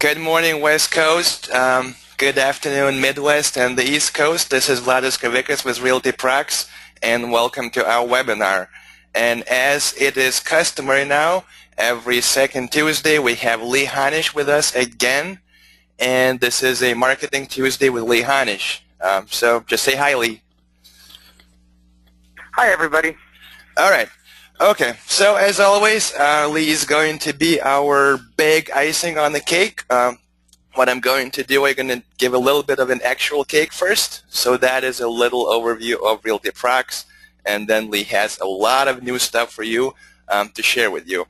Good morning, West Coast. Good afternoon, Midwest and the East Coast. This is Vladis Kavikas with RealTrac, and welcome to our webinar. And as it is customary now, every second Tuesday we have Lee Honish with us again, and this is a Marketing Tuesday with Lee Honish. So just say hi, Lee. Hi, everybody. All right. Okay, so as always, Lee is going to be our big icing on the cake. What I'm going to do, I'm going to give a little bit of an actual cake first. So that is a little overview of RealTrac, and then Lee has a lot of new stuff for you to share with you.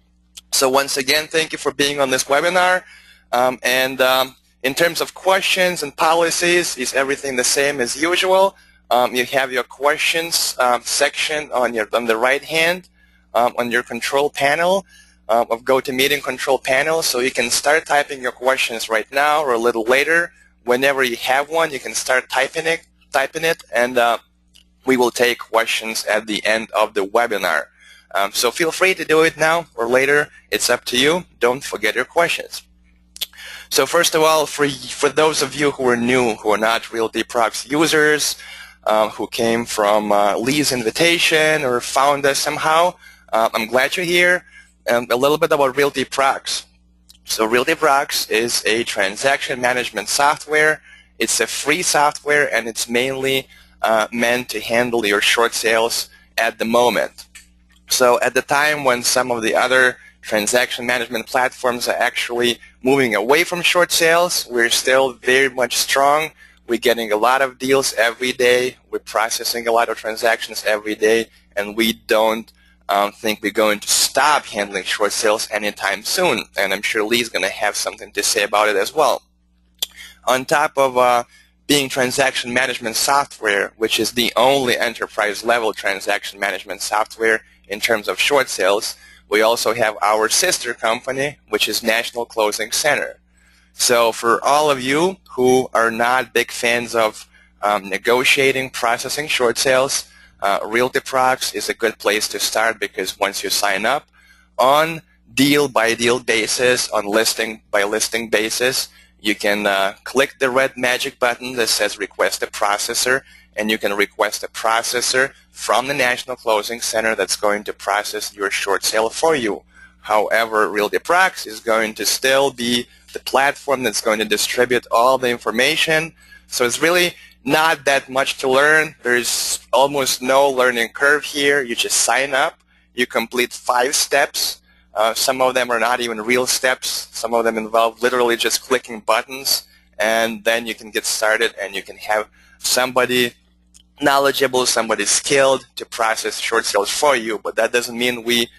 So once again, thank you for being on this webinar. In terms of questions and policies, is everything the same as usual? You have your questions section on the right hand. On your control panel of GoToMeeting control panel, so you can start typing your questions right now or a little later. Whenever you have one, you can start typing it, and we will take questions at the end of the webinar. So feel free to do it now or later. It's up to you. Don't forget your questions. So first of all, for those of you who are new, who are not RealTrac users, who came from Lee's invitation or found us somehow, I'm glad you're here. A little bit about RealTrac. So RealTrac is a transaction management software. It's a free software, and it's mainly meant to handle your short sales at the moment. So at the time when some of the other transaction management platforms are actually moving away from short sales, we're still very much strong. We're getting a lot of deals every day. We're processing a lot of transactions every day, and we don't think we're going to stop handling short sales anytime soon, and I'm sure Lee's going to have something to say about it as well. On top of being transaction management software, which is the only enterprise-level transaction management software in terms of short sales, we also have our sister company, which is National Closing Center. So for all of you who are not big fans of negotiating, processing short sales, RealTrac is a good place to start, because once you sign up on deal-by-deal basis, on listing-by-listing basis, you can click the red magic button that says Request a Processor, and you can request a processor from the National Closing Center that's going to process your short sale for you. However, RealTrac is going to still be the platform that's going to distribute all the information. So it's really not that much to learn. There's almost no learning curve here. You just sign up. You complete 5 steps. Some of them are not even real steps. Some of them involve literally just clicking buttons, and then you can get started, and you can have somebody knowledgeable, somebody skilled to process short sales for you. But that doesn't mean we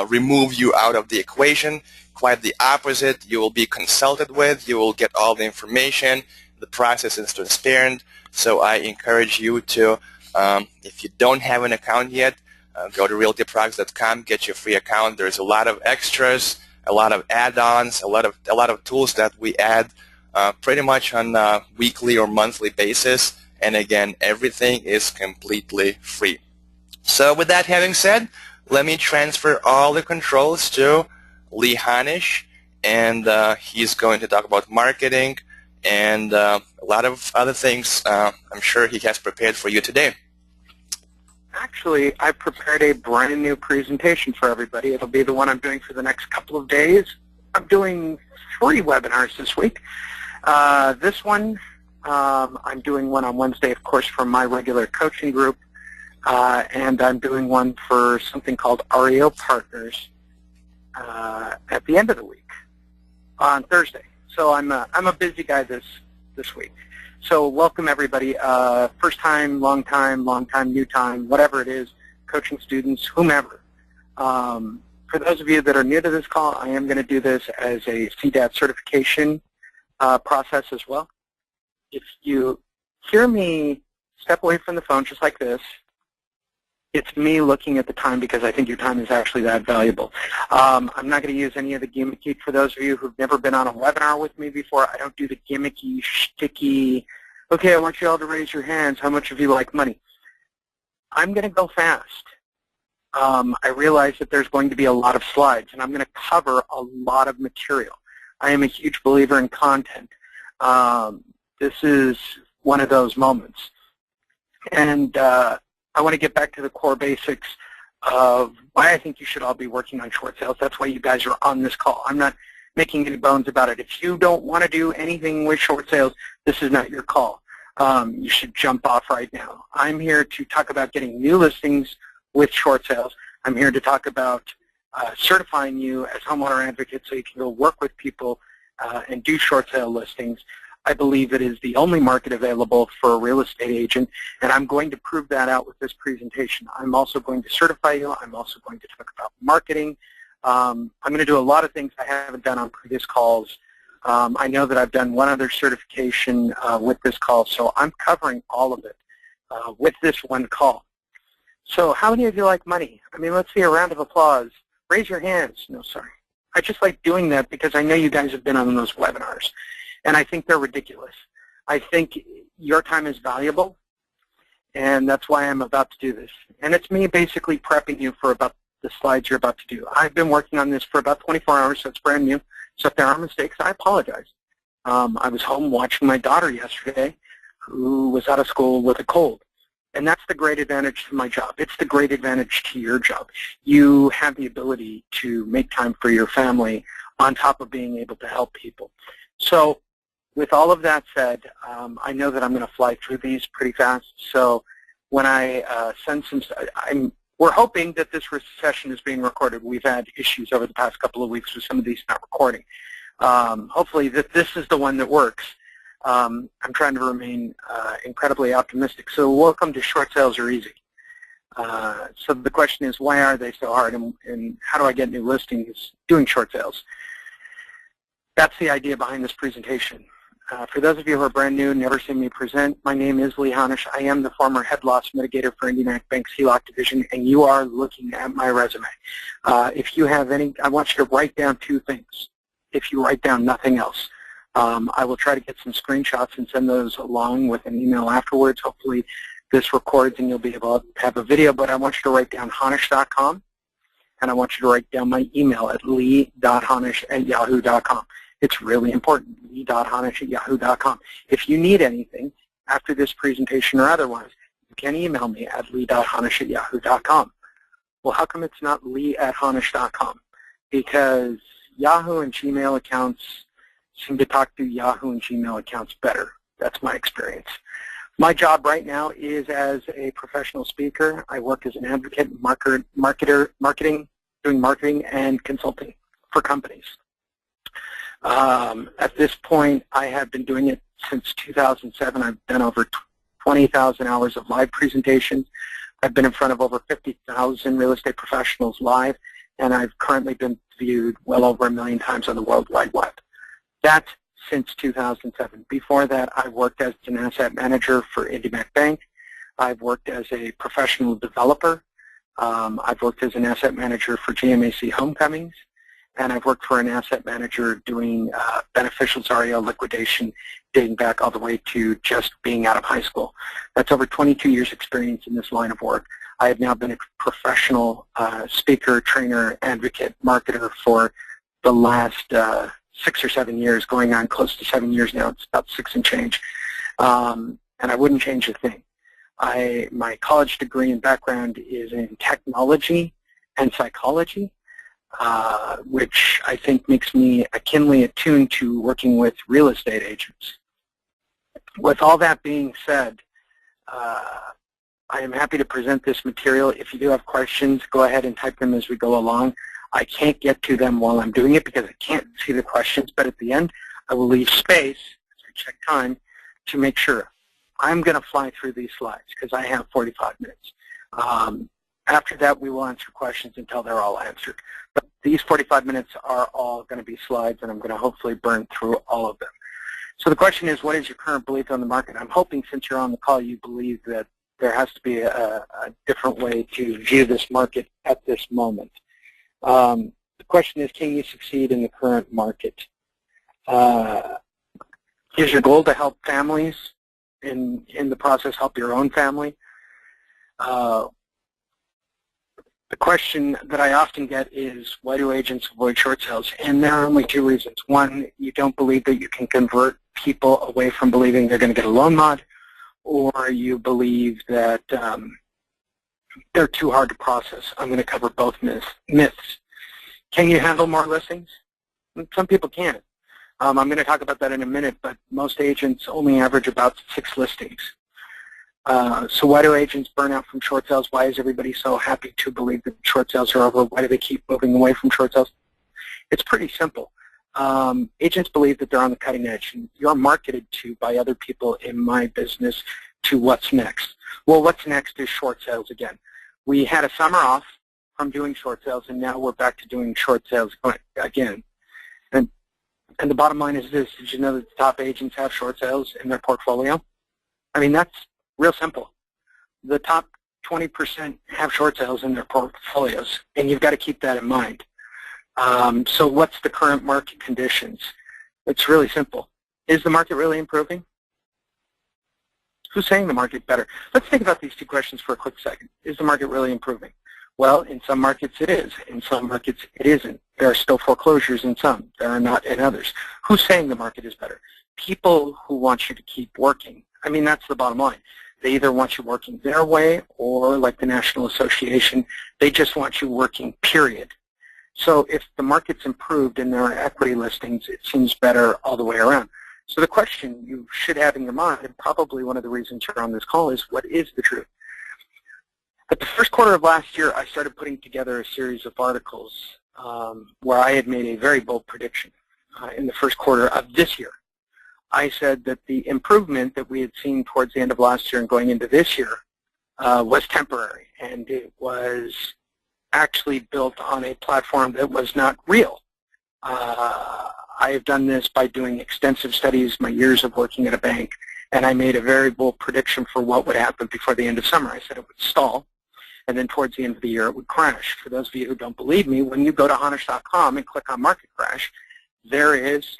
remove you out of the equation. Quite the opposite. You will be consulted with. You will get all the information. The process is transparent. So I encourage you to, if you don't have an account yet, go to realtrac.com, get your free account. There's a lot of extras, a lot of add-ons, a lot of tools that we add pretty much on a weekly or monthly basis. And again, everything is completely free. So with that having said, let me transfer all the controls to Lee Honish, and he's going to talk about marketing and a lot of other things I'm sure he has prepared for you today. Actually, I prepared a brand new presentation for everybody. It'll be the one I'm doing for the next couple of days. I'm doing 3 webinars this week. This one, I'm doing one on Wednesday, of course, from my regular coaching group, and I'm doing one for something called REO Partners at the end of the week on Thursday. So I'm a busy guy this week. So welcome everybody. First time, long time, new time, whatever it is, coaching students, whomever. For those of you that are new to this call, I am going to do this as a CDAT certification process as well. If you hear me step away from the phone just like this, it's me looking at the time, because I think your time is actually that valuable. I'm not going to use any of the gimmicky. For those of you who've never been on a webinar with me before, I don't do the gimmicky, sticky, okay, I want you all to raise your hands. How much of you like money? I'm going to go fast. I realize that there's going to be a lot of slides, and I'm going to cover a lot of material. I am a huge believer in content. This is one of those moments. And I want to get back to the core basics of why I think you should all be working on short sales. That's why you guys are on this call. I'm not making any bones about it. If you don't want to do anything with short sales, this is not your call. You should jump off right now. I'm here to talk about getting new listings with short sales. I'm here to talk about certifying you as homeowner advocates so you can go work with people and do short sale listings. I believe it is the only market available for a real estate agent, and I'm going to prove that out with this presentation. I'm also going to certify you. I'm also going to talk about marketing. I'm going to do a lot of things I haven't done on previous calls. I know that I've done one other certification with this call, so I'm covering all of it with this one call. So how many of you like money? I mean, let's see a round of applause. Raise your hands. No, sorry. I just like doing that because I know you guys have been on those webinars, and I think they're ridiculous. I think your time is valuable, and that's why I'm about to do this. And it's me basically prepping you for about the slides you're about to do. I've been working on this for about 24 hours, so it's brand new. So if there are mistakes, I apologize. I was home watching my daughter yesterday who was out of school with a cold. And that's the great advantage to my job. It's the great advantage to your job. You have the ability to make time for your family on top of being able to help people. So with all of that said, I know that I'm going to fly through these pretty fast. So when I send some, we're hoping that this session is being recorded. We've had issues over the past couple of weeks with some of these not recording. Hopefully that this is the one that works. I'm trying to remain incredibly optimistic. So welcome to Short Sales Are Easy. So the question is, why are they so hard, and how do I get new listings doing short sales? That's the idea behind this presentation. For those of you who are brand new, never seen me present, my name is Lee Honish. I am the former head loss mitigator for IndyMac Bank's HELOC division, and you are looking at my resume. If you have any, I want you to write down two things. If you write down nothing else, I will try to get some screenshots and send those along with an email afterwards. Hopefully this records and you'll be able to have a video, but I want you to write down honish.com, and I want you to write down my email at lee.honish@yahoo.com. It's really important, lee.honish@yahoo.com. If you need anything after this presentation or otherwise, you can email me at lee.honish@yahoo.com. Well, how come it's not lee@honish.com? Because Yahoo and Gmail accounts seem to talk to Yahoo and Gmail accounts better. That's my experience. My job right now is as a professional speaker. I work as an advocate, doing marketing and consulting for companies. At this point, I have been doing it since 2007. I've done over 20,000 hours of live presentations. I've been in front of over 50,000 real estate professionals live, and I've currently been viewed well over 1 million times on the World Wide Web. That's since 2007. Before that, I worked as an asset manager for IndyMac Bank. I've worked as a professional developer. I've worked as an asset manager for GMAC Homecomings, and I've worked for an asset manager doing beneficials REO liquidation dating back all the way to just being out of high school. That's over 22 years experience in this line of work. I have now been a professional speaker, trainer, advocate, marketer for the last 6 or 7 years, going on close to 7 years now. It's about 6 and change. And I wouldn't change a thing. My college degree and background is in technology and psychology, which I think makes me keenly attuned to working with real estate agents. With all that being said, I am happy to present this material. If you do have questions, go ahead and type them as we go along. I can't get to them while I'm doing it because I can't see the questions, but at the end, I will leave space, as we check time, to make sure. I'm going to fly through these slides because I have 45 minutes. After that, we will answer questions until they're all answered. But these 45 minutes are all going to be slides, and I'm going to hopefully burn through all of them. So the question is, what is your current belief on the market? I'm hoping since you're on the call, you believe that there has to be a different way to view this market at this moment. The question is, can you succeed in the current market? Is your goal to help families, in the process help your own family? The question that I often get is, why do agents avoid short sales? And there are only two reasons. One, you don't believe that you can convert people away from believing they're going to get a loan mod, or you believe that they're too hard to process. I'm going to cover both myths. Can you handle more listings? Some people can. I'm going to talk about that in a minute, but most agents only average about 6 listings. So why do agents burn out from short sales? Why is everybody so happy to believe that short sales are over? Why do they keep moving away from short sales? It's pretty simple. Agents believe that they're on the cutting edge, and you're marketed to by other people in my business to what's next. Well, what's next is short sales again. We had a summer off from doing short sales, and now we're back to doing short sales again. And the bottom line is this: did you know that the top agents have short sales in their portfolio? I mean, that's real simple. The top 20% have short sales in their portfolios, and you've got to keep that in mind. So what's the current market conditions? It's really simple. Is the market really improving? Who's saying the market better? Let's think about these two questions for a quick second. Is the market really improving? Well, in some markets it is. In some markets it isn't. There are still foreclosures in some. There are not in others. Who's saying the market is better? People who want you to keep working. I mean, that's the bottom line. They either want you working their way, or like the National Association, they just want you working, period. So if the market's improved and there are equity listings, it seems better all the way around. So the question you should have in your mind, and probably one of the reasons you're on this call, is what is the truth? At the first quarter of last year, I started putting together a series of articles where I had made a very bold prediction. In the first quarter of this year, I said that the improvement that we had seen towards the end of last year and going into this year was temporary, and it was actually built on a platform that was not real. I have done this by doing extensive studies, my years of working at a bank, and I made a very bold prediction for what would happen before the end of summer. I said it would stall, and then towards the end of the year it would crash. For those of you who don't believe me, when you go to Honish.com and click on Market Crash, there's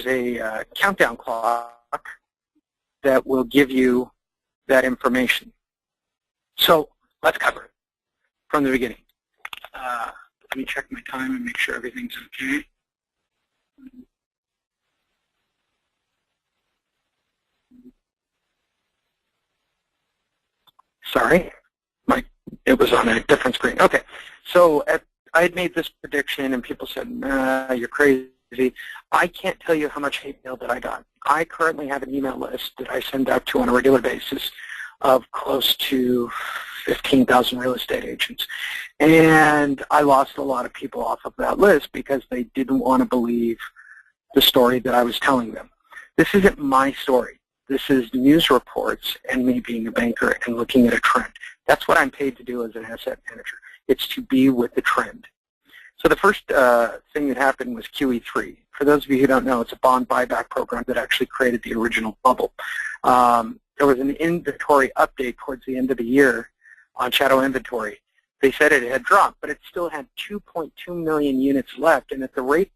a countdown clock that will give you that information. So let's cover it from the beginning. Let me check my time and make sure everything's okay. Sorry, it was on a different screen. Okay, so I had made this prediction and people said, nah, you're crazy. I can't tell you how much hate mail that I got. I currently have an email list that I send out to on a regular basis of close to 15,000 real estate agents. And I lost a lot of people off of that list because they didn't want to believe the story that I was telling them. This isn't my story. This is news reports and me being a banker and looking at a trend. That's what I'm paid to do as an asset manager. It's to be with the trend. So the first thing that happened was QE3. For those of you who don't know, it's a bond buyback program that actually created the original bubble. There was an inventory update towards the end of the year on shadow inventory. They said it had dropped, but it still had 2.2 million units left, and at the rate,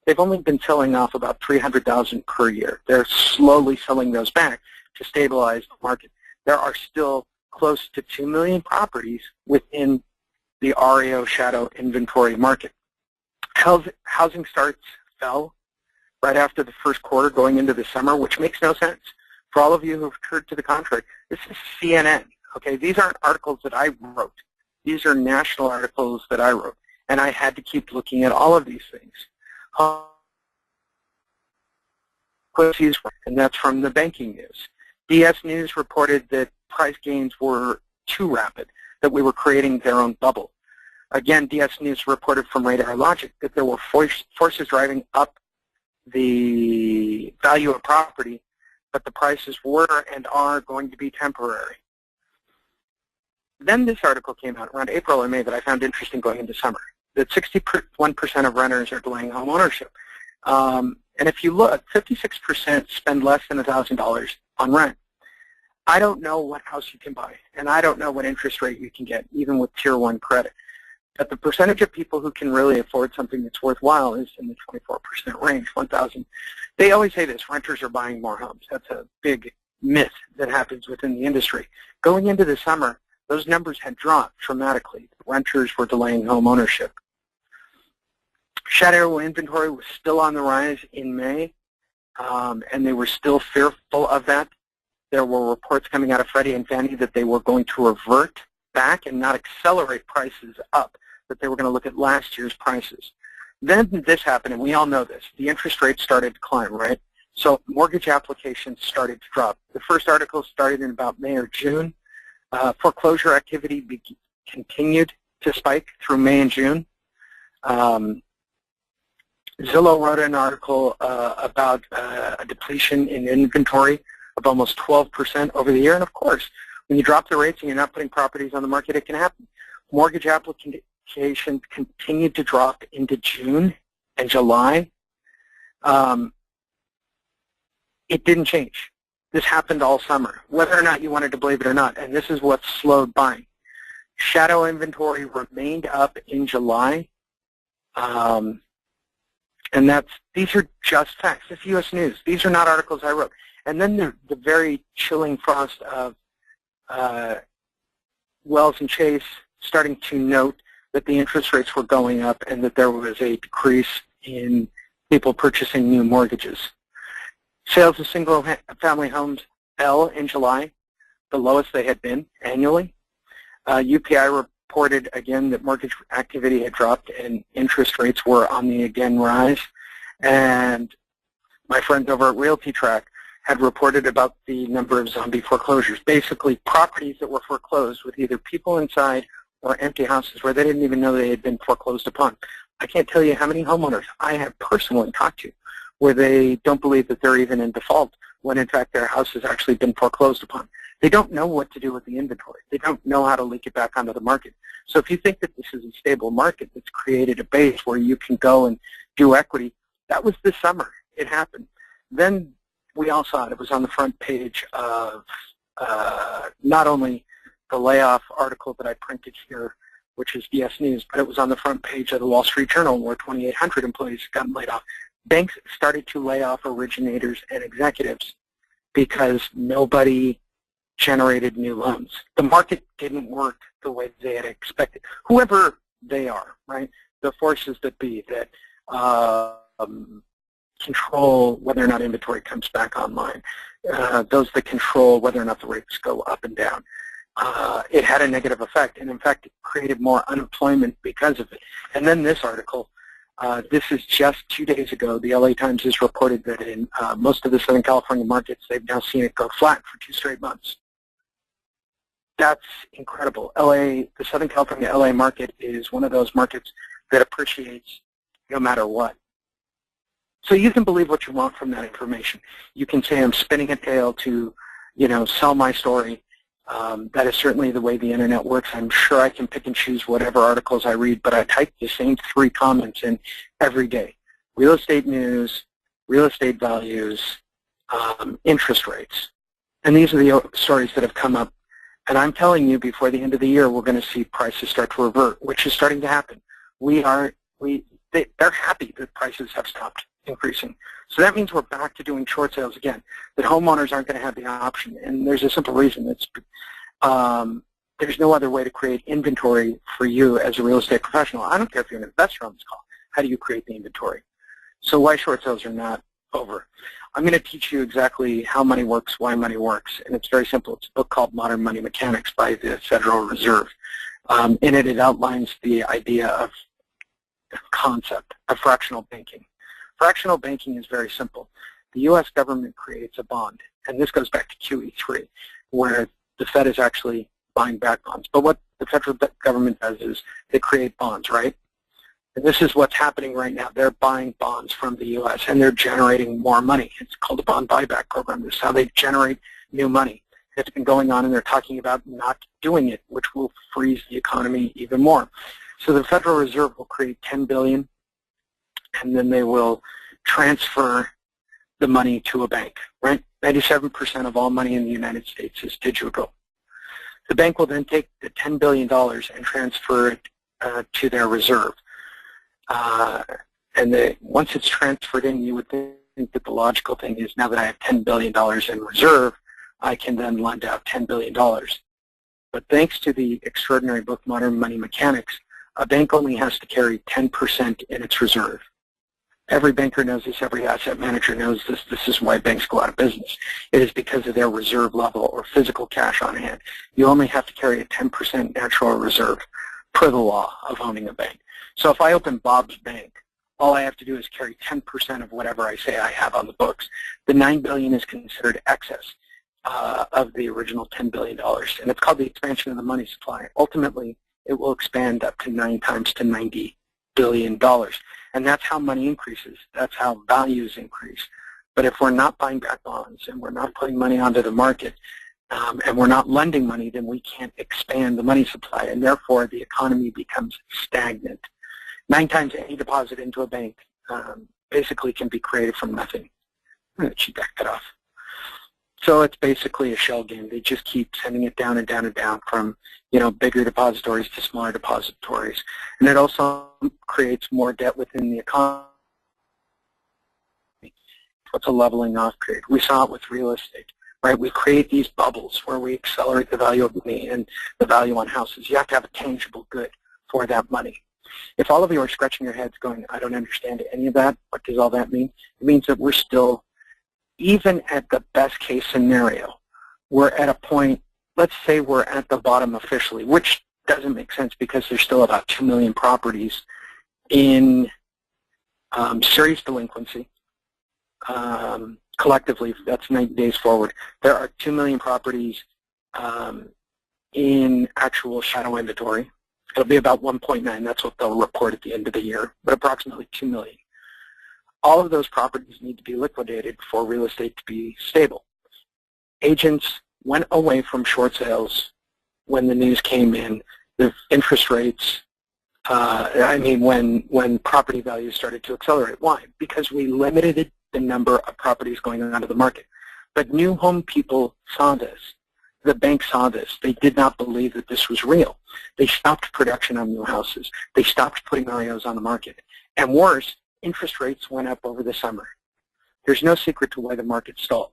they've only been selling off about 300,000 per year. They're slowly selling those back to stabilize the market. There are still close to 2 million properties within the REO shadow inventory market. Housing starts fell right after the first quarter going into the summer, which makes no sense. For all of you who have heard to the contrary, this is CNN. Okay, these aren't articles that I wrote. These are national articles that I wrote, and I had to keep looking at all of these things. And that's from the banking news. DS News reported that price gains were too rapid, that we were creating their own bubble. Again, DS News reported from Radar Logic that there were forces driving up the value of property, but the prices were and are going to be temporary. Then this article came out around April or May that I found interesting going into summer, that 61% of renters are delaying home ownership. And if you look, 56% spend less than $1,000 on rent. I don't know what house you can buy, and I don't know what interest rate you can get, even with Tier 1 credit. But the percentage of people who can really afford something that's worthwhile is in the 24% range, 1,000. They always say this, renters are buying more homes. That's a big myth that happens within the industry. Going into the summer, those numbers had dropped dramatically. Renters were delaying home ownership. Shadow inventory was still on the rise in May, and they were still fearful of that. There were reports coming out of Freddie and Fannie that they were going to revert back and not accelerate prices up, that they were going to look at last year's prices. Then this happened, and we all know this. The interest rates started to climb, right? So mortgage applications started to drop. The first article started in about May or June. Foreclosure activity continued to spike through May and June. Zillow wrote an article about a depletion in inventory of almost 12% over the year. And of course, when you drop the rates and you're not putting properties on the market, it can happen. Mortgage applications continued to drop into June and July. It didn't change. This happened all summer, whether or not you wanted to believe it or not, and this is what slowed buying. Shadow inventory remained up in July, and these are just facts. It's U.S. News. These are not articles I wrote. And then the very chilling frost of Wells and Chase starting to note that the interest rates were going up and that there was a decrease in people purchasing new mortgages. Sales of single-family homes fell in July, the lowest they had been annually. UPI reported again that mortgage activity had dropped and interest rates were on the again rise. And my friends over at RealTrac had reported about the number of zombie foreclosures, basically properties that were foreclosed with either people inside or empty houses where they didn't even know they had been foreclosed upon. I can't tell you how many homeowners I have personally talked to where they don't believe that they're even in default when in fact their house has actually been foreclosed upon. They don't know what to do with the inventory. They don't know how to leak it back onto the market. So if you think that this is a stable market that's created a base where you can go and do equity, that was this summer. It happened. Then we all saw it. It was on the front page of not only the layoff article that I printed here, which is BS News, but it was on the front page of the Wall Street Journal where 2,800 employees got laid off. Banks started to lay off originators and executives because nobody generated new loans. The market didn't work the way they had expected. Whoever they are, right? The forces that be that control whether or not inventory comes back online, those that control whether or not the rates go up and down. It had a negative effect, and in fact, it created more unemployment because of it. And then this article, this is just 2 days ago. The LA Times has reported that in most of the Southern California markets, they've now seen it go flat for 2 straight months. That's incredible. LA, the Southern California LA market is one of those markets that appreciates no matter what. So you can believe what you want from that information. You can say I'm spinning a tale to, sell my story. That is certainly the way the internet works. I'm sure I can pick and choose whatever articles I read, but I type the same 3 comments in every day. Real estate news, real estate values, interest rates. And these are the stories that have come up. And I'm telling you, before the end of the year, we're going to see prices start to revert, which is starting to happen. They're happy that prices have stopped increasing. So that means we're back to doing short sales again, that homeowners aren't going to have the option. And there's a simple reason. There's no other way to create inventory for you as a real estate professional. I don't care if you're an investor on this call. How do you create the inventory? So why short sales are not over. I'm going to teach you exactly how money works, why money works, and it's very simple. It's a book called Modern Money Mechanics by the Federal Reserve. In it, it outlines the idea of concept of fractional banking. Fractional banking is very simple. The U.S. government creates a bond, and this goes back to QE3, where the Fed is actually buying back bonds. But what the federal government does is they create bonds, right? And this is what's happening right now. They're buying bonds from the U.S., and they're generating more money. It's called a bond buyback program. This is how they generate new money. It's been going on, and they're talking about not doing it, which will freeze the economy even more. So the Federal Reserve will create $10 billion, and then they will transfer the money to a bank, right? 97% of all money in the United States is digital. The bank will then take the $10 billion and transfer it to their reserve. Once it's transferred in, you would think that the logical thing is, now that I have $10 billion in reserve, I can then lend out $10 billion. But thanks to the extraordinary book, Modern Money Mechanics, a bank only has to carry 10% in its reserve. Every banker knows this. Every asset manager knows this. This is why banks go out of business. It is because of their reserve level or physical cash on hand. You only have to carry a 10% natural reserve per the law of owning a bank. So if I open Bob's Bank, all I have to do is carry 10% of whatever I say I have on the books. The $9 billion is considered excess of the original $10 billion, and it's called the expansion of the money supply. Ultimately, it will expand up to 9 times to $90 billion, and that's how money increases. That's how values increase. But if we're not buying back bonds and we're not putting money onto the market and we're not lending money, then we can't expand the money supply, and therefore the economy becomes stagnant. 9 times any deposit into a bank basically can be created from nothing. She backed that off. So it's basically a shell game. They just keep sending it down and down and down from, bigger depositories to smaller depositories. And it also creates more debt within the economy. What's a leveling off period? We saw it with real estate, right? We create these bubbles where we accelerate the value of money and the value on houses. You have to have a tangible good for that money. If all of you are scratching your heads going, I don't understand any of that, what does all that mean? It means that we're still, even at the best case scenario, we're at a point, let's say we're at the bottom officially, which doesn't make sense because there's still about 2 million properties in serious delinquency. Collectively, that's 90 days forward. There are 2 million properties in actual shadow inventory. It'll be about 1.9. That's what they'll report at the end of the year, but approximately 2 million. All of those properties need to be liquidated for real estate to be stable. Agents went away from short sales when the news came in. The interest rates, when property values started to accelerate. Why? Because we limited the number of properties going onto the market. But new home people saw this. The bank saw this. They did not believe that this was real. They stopped production on new houses. They stopped putting REOs on the market. And worse, interest rates went up over the summer. There's no secret to why the market stalled.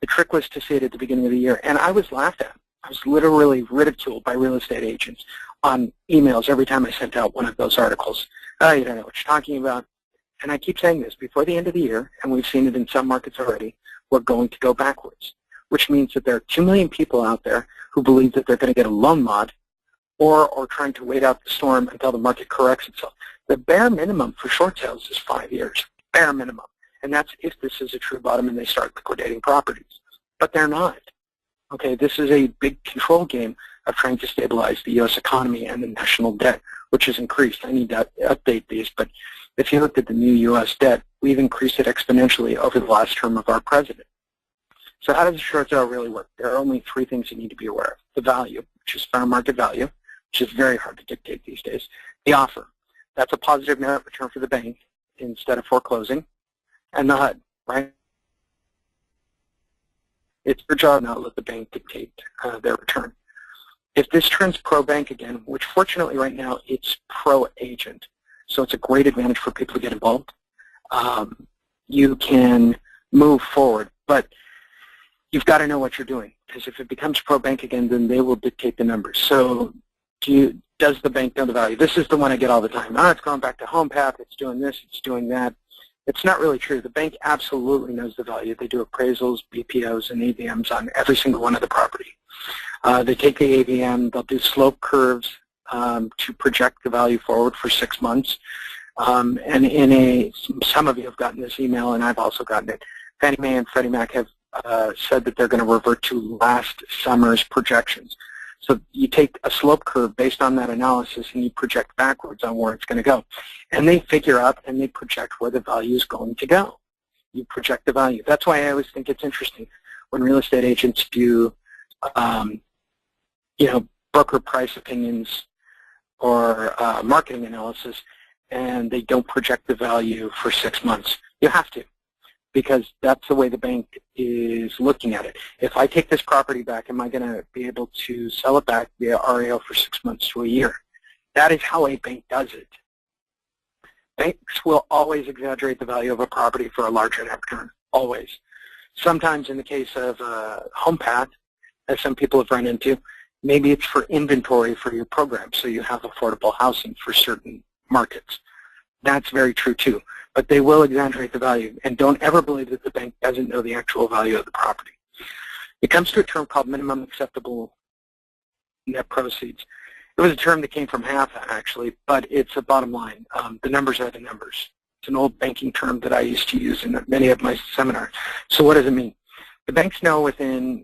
The trick was to say it at the beginning of the year, and I was laughed at. I was literally ridiculed by real estate agents on emails every time I sent out one of those articles. Oh, you don't know what you're talking about. And I keep saying this, before the end of the year, and we've seen it in some markets already, we're going to go backwards, which means that there are 2 million people out there who believe that they're going to get a loan mod or trying to wait out the storm until the market corrects itself. The bare minimum for short sales is 5 years, bare minimum. And that's if this is a true bottom and they start liquidating properties. But they're not. Okay, this is a big control game of trying to stabilize the U.S. economy and the national debt, which has increased. I need to update these, but if you look at the new U.S. debt, we've increased it exponentially over the last term of our president. So how does a short sale really work? There are only 3 things you need to be aware of. The value, which is fair market value, which is very hard to dictate these days. The offer, that's a positive net return for the bank instead of foreclosing. And the HUD, right? It's your job not to let the bank dictate their return. If this turns pro-bank again, which fortunately right now it's pro-agent, so it's a great advantage for people to get involved, you can move forward. But you've got to know what you're doing, because if it becomes pro-bank again, then they will dictate the numbers. So does the bank know the value? This is the one I get all the time. It's going back to HomePath, it's doing this, it's doing that. It's not really true. The bank absolutely knows the value. They do appraisals, BPOs, and AVMs on every single one of the property. They take the AVM, they'll do slope curves to project the value forward for 6 months. And some of you have gotten this email, and I've also gotten it. Fannie Mae and Freddie Mac have said that they're going to revert to last summer's projections. So you take a slope curve based on that analysis and you project backwards on where it's going to go. And they figure out and they project where the value is going to go. You project the value. That's why I always think it's interesting when real estate agents do, broker price opinions or marketing analysis, and they don't project the value for 6 months. You have to, because that's the way the bank is looking at it. If I take this property back, am I going to be able to sell it back via REO for 6 months to a year? That is how a bank does it. Banks will always exaggerate the value of a property for a larger net return, always. Sometimes in the case of HomePath, as some people have run into, Maybe it's for inventory for your program, so you have affordable housing for certain markets. That's very true too. But they will exaggerate the value, and don't ever believe that the bank doesn't know the actual value of the property. It comes to a term called minimum acceptable net proceeds. It was a term that came from HAFA, actually, but it's a bottom line. The numbers are the numbers. It's an old banking term that I used to use in many of my seminars. So what does it mean? The banks know within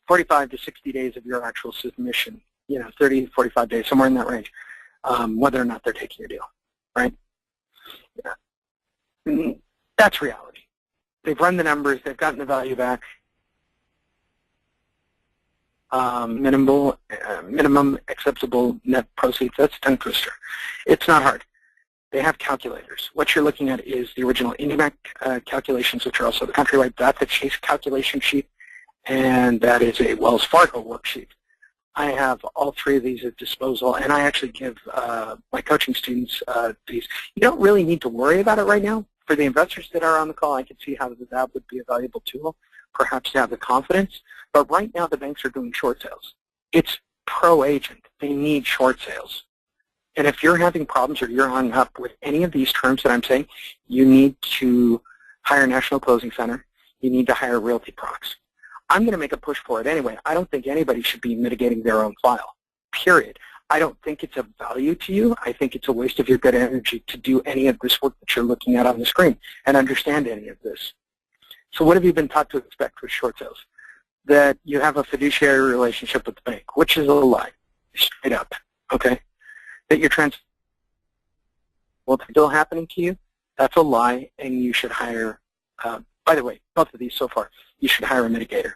45 to 60 days of your actual submission, 30 to 45 days, somewhere in that range, whether or not they're taking your deal, right? Yeah. That's reality. They've run the numbers. They've gotten the value back. Minimum acceptable net proceeds, that's a tongue twister. It's not hard. They have calculators. What you're looking at is the original IndyMac calculations, which are also the countrywide. That's the Chase calculation sheet, and that is a Wells Fargo worksheet. I have all three of these at disposal, and I actually give my coaching students these. You don't really need to worry about it right now. For the investors that are on the call, I can see how that would be a valuable tool, perhaps to have the confidence. But right now, the banks are doing short sales. It's pro-agent. They need short sales. And if you're having problems or you're hung up with any of these terms that I'm saying, you need to hire National Closing Center. You need to hire Realty Procs. I'm going to make a push for it anyway. I don't think anybody should be mitigating their own file, period. I don't think it's of value to you. I think it's a waste of your good energy to do any of this work that you're looking at on the screen and understand any of this. So what have you been taught to expect with short sales? That you have a fiduciary relationship with the bank, which is a lie, straight up, okay? That you're what's still happening to you, that's a lie, and you should hire, by the way, both of these so far, you should hire a mitigator.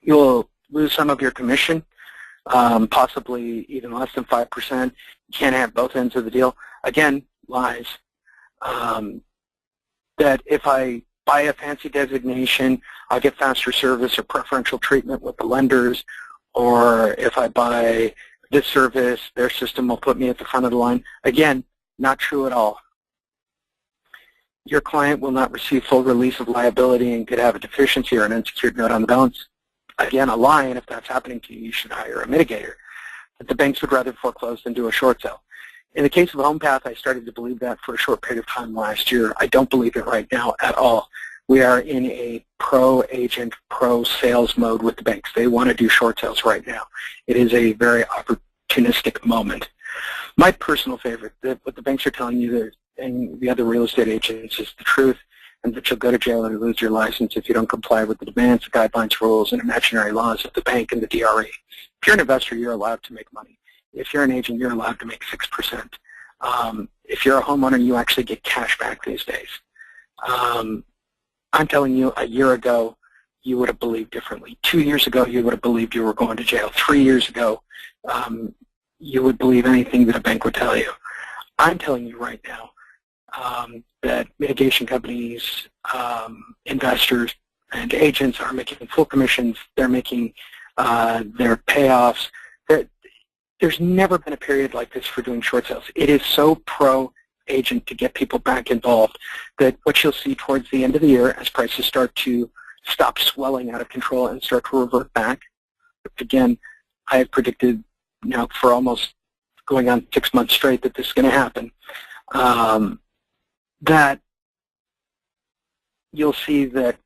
You'll lose some of your commission, possibly even less than 5%. You can't have both ends of the deal. Again, lies. That if I buy a fancy designation, I'll get faster service or preferential treatment with the lenders, or if I buy this service, their system will put me at the front of the line. Again, not true at all. Your client will not receive full release of liability and could have a deficiency or an unsecured note on the balance. Again, a lie, and if that's happening to you, you should hire a mitigator. But the banks would rather foreclose than do a short sale. In the case of HomePath, I started to believe that for a short period of time last year. I don't believe it right now at all. We are in a pro-agent, pro-sales mode with the banks. They want to do short sales right now. It is a very opportunistic moment. My personal favorite, what the banks are telling you and the other real estate agents is the truth, and that you'll go to jail or lose your license if you don't comply with the demands, the guidelines, rules, and imaginary laws of the bank and the DRE. If you're an investor, you're allowed to make money. If you're an agent, you're allowed to make 6%. If you're a homeowner, you actually get cash back these days. I'm telling you, a year ago, you would have believed differently. 2 years ago, you would have believed you were going to jail. 3 years ago, you would believe anything that a bank would tell you. I'm telling you right now that mitigation companies, investors, and agents are making full commissions. They're making their payoffs. There's never been a period like this for doing short sales. It is so pro-agent to get people back involved that what you'll see towards the end of the year as prices start to stop swelling out of control and start to revert back. Again, I have predicted now for almost going on 6 months straight that this is going to happen. That you'll see that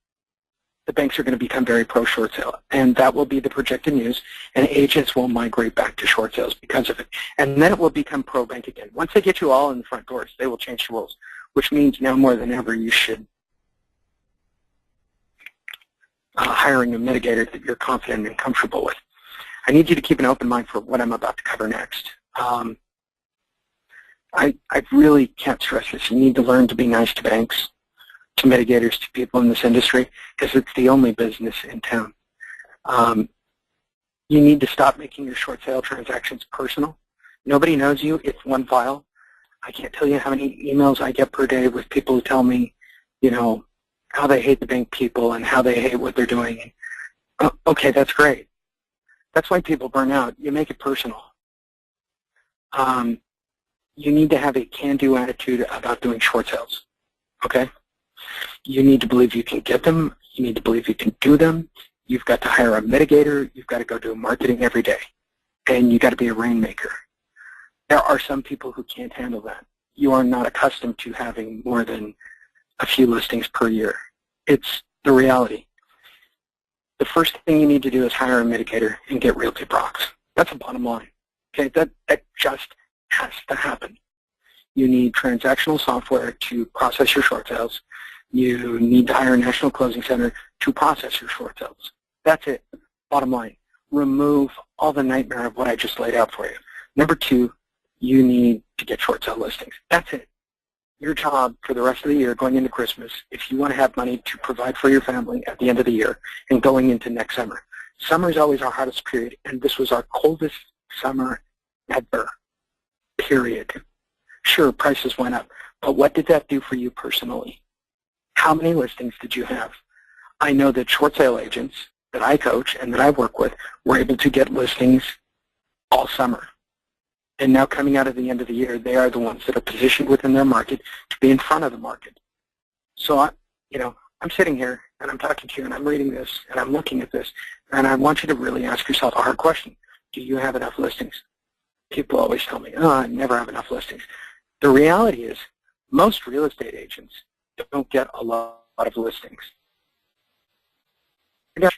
the banks are going to become very pro-short sale, and that will be the projected news, and agents will migrate back to short sales because of it. And then it will become pro-bank again. Once they get you all in the front doors, they will change the rules, which means now more than ever you should hiring a mitigator that you're confident and comfortable with. I need you to keep an open mind for what I'm about to cover next. I really can't stress this. You need to learn to be nice to banks, to mitigators, to people in this industry, because it's the only business in town. You need to stop making your short sale transactions personal. Nobody knows you. It's one file. I can't tell you how many emails I get per day with people who tell me, you know, how they hate the bank people and how they hate what they're doing. Okay, that's great. That's why people burn out. You make it personal. You need to have a can-do attitude about doing short sales, okay? You need to believe you can get them. You need to believe you can do them. You've got to hire a mitigator. You've got to go do marketing every day. and you got to be a rainmaker. There are some people who can't handle that. You are not accustomed to having more than a few listings per year. It's the reality. The first thing you need to do is hire a mitigator and get realty procs. That's the bottom line. Okay, that just has to happen. You need transactional software to process your short sales. You need to hire a national closing center to process your short sales. That's it. Bottom line. Remove all the nightmare of what I just laid out for you. Number two, you need to get short sale listings. That's it. Your job for the rest of the year going into Christmas, if you want to have money to provide for your family at the end of the year and going into next summer. Summer is always our hottest period, and this was our coldest summer ever, period. Sure, prices went up, but what did that do for you personally? How many listings did you have? I know that short sale agents that I coach and that I work with were able to get listings all summer. And now coming out of the end of the year, they are the ones that are positioned within their market to be in front of the market. So, I'm sitting here and I'm talking to you and I'm reading this and I'm looking at this, and I want you to really ask yourself a hard question. Do you have enough listings? People always tell me, I never have enough listings. The reality is most real estate agents don't get a lot of listings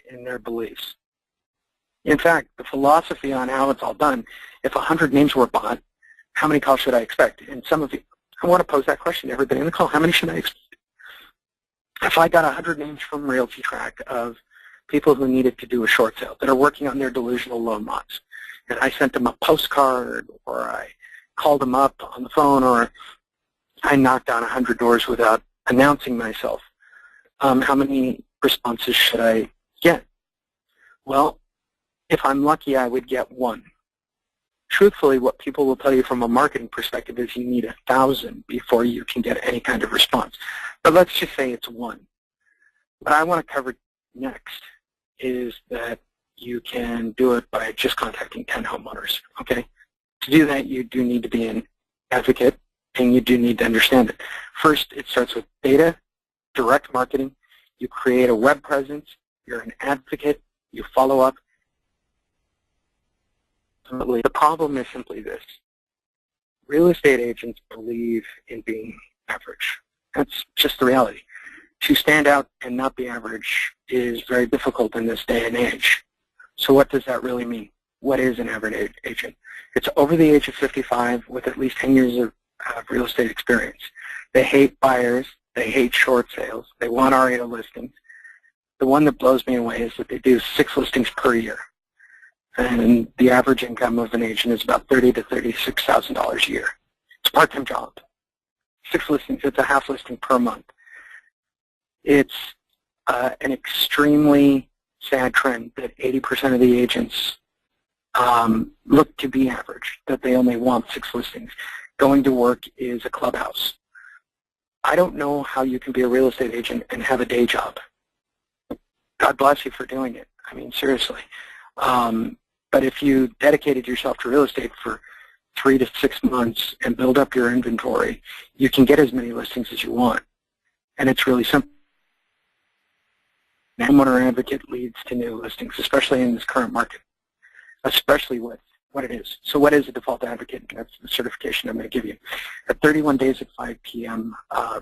in their beliefs. In fact, the philosophy on how it's all done, if 100 names were bought, how many calls should I expect? And some of you, I want to pose that question to everybody in the call. How many should I expect? If I got 100 names from RealTrac of people who needed to do a short sale that are working on their delusional loan mods, and I sent them a postcard, or I called them up on the phone, or I knocked on 100 doors without announcing myself, how many responses should I get? Well, if I'm lucky, I would get one. Truthfully, what people will tell you from a marketing perspective is you need 1,000 before you can get any kind of response. But let's just say it's one. What I want to cover next is that you can do it by just contacting 10 homeowners, okay? To do that, you do need to be an advocate, and you do need to understand it. First, it starts with data, direct marketing. You create a web presence. You're an advocate. You follow up. The problem is simply this. Real estate agents believe in being average. That's just the reality. To stand out and not be average is very difficult in this day and age. So what does that really mean? What is an average agent? It's over the age of 55 with at least 10 years of real estate experience. They hate buyers. They hate short sales. They want REO listings. The one that blows me away is that they do 6 listings per year. And the average income of an agent is about $30,000 to $36,000 a year. It's a part-time job. 6 listings, it's a half listing per month. It's an extremely sad trend that 80% of the agents look to be average, that they only want 6 listings. Going to work is a clubhouse. I don't know how you can be a real estate agent and have a day job. God bless you for doing it. I mean, seriously. But if you dedicated yourself to real estate for 3 to 6 months and build up your inventory, you can get as many listings as you want. And it's really simple. Homeowner advocate leads to new listings, especially in this current market, especially with what it is. So what is a default advocate? That's the certification I'm going to give you. At 31 days at 5 p.m.,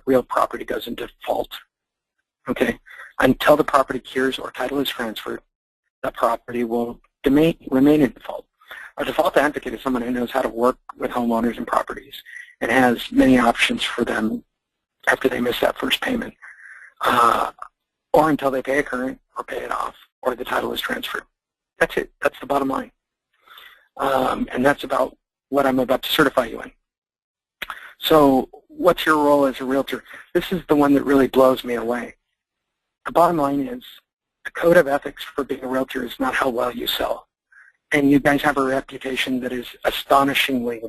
real property goes into default. Okay? Until the property cures or title is transferred, the property will remain in default. A default advocate is someone who knows how to work with homeowners and properties and has many options for them after they miss that first payment, or until they pay a current or pay it off or the title is transferred. That's it. That's the bottom line. And that's about what I'm about to certify you in. So what's your role as a realtor? This is the one that really blows me away. The bottom line is the code of ethics for being a realtor is not how well you sell. And you guys have a reputation that is astonishingly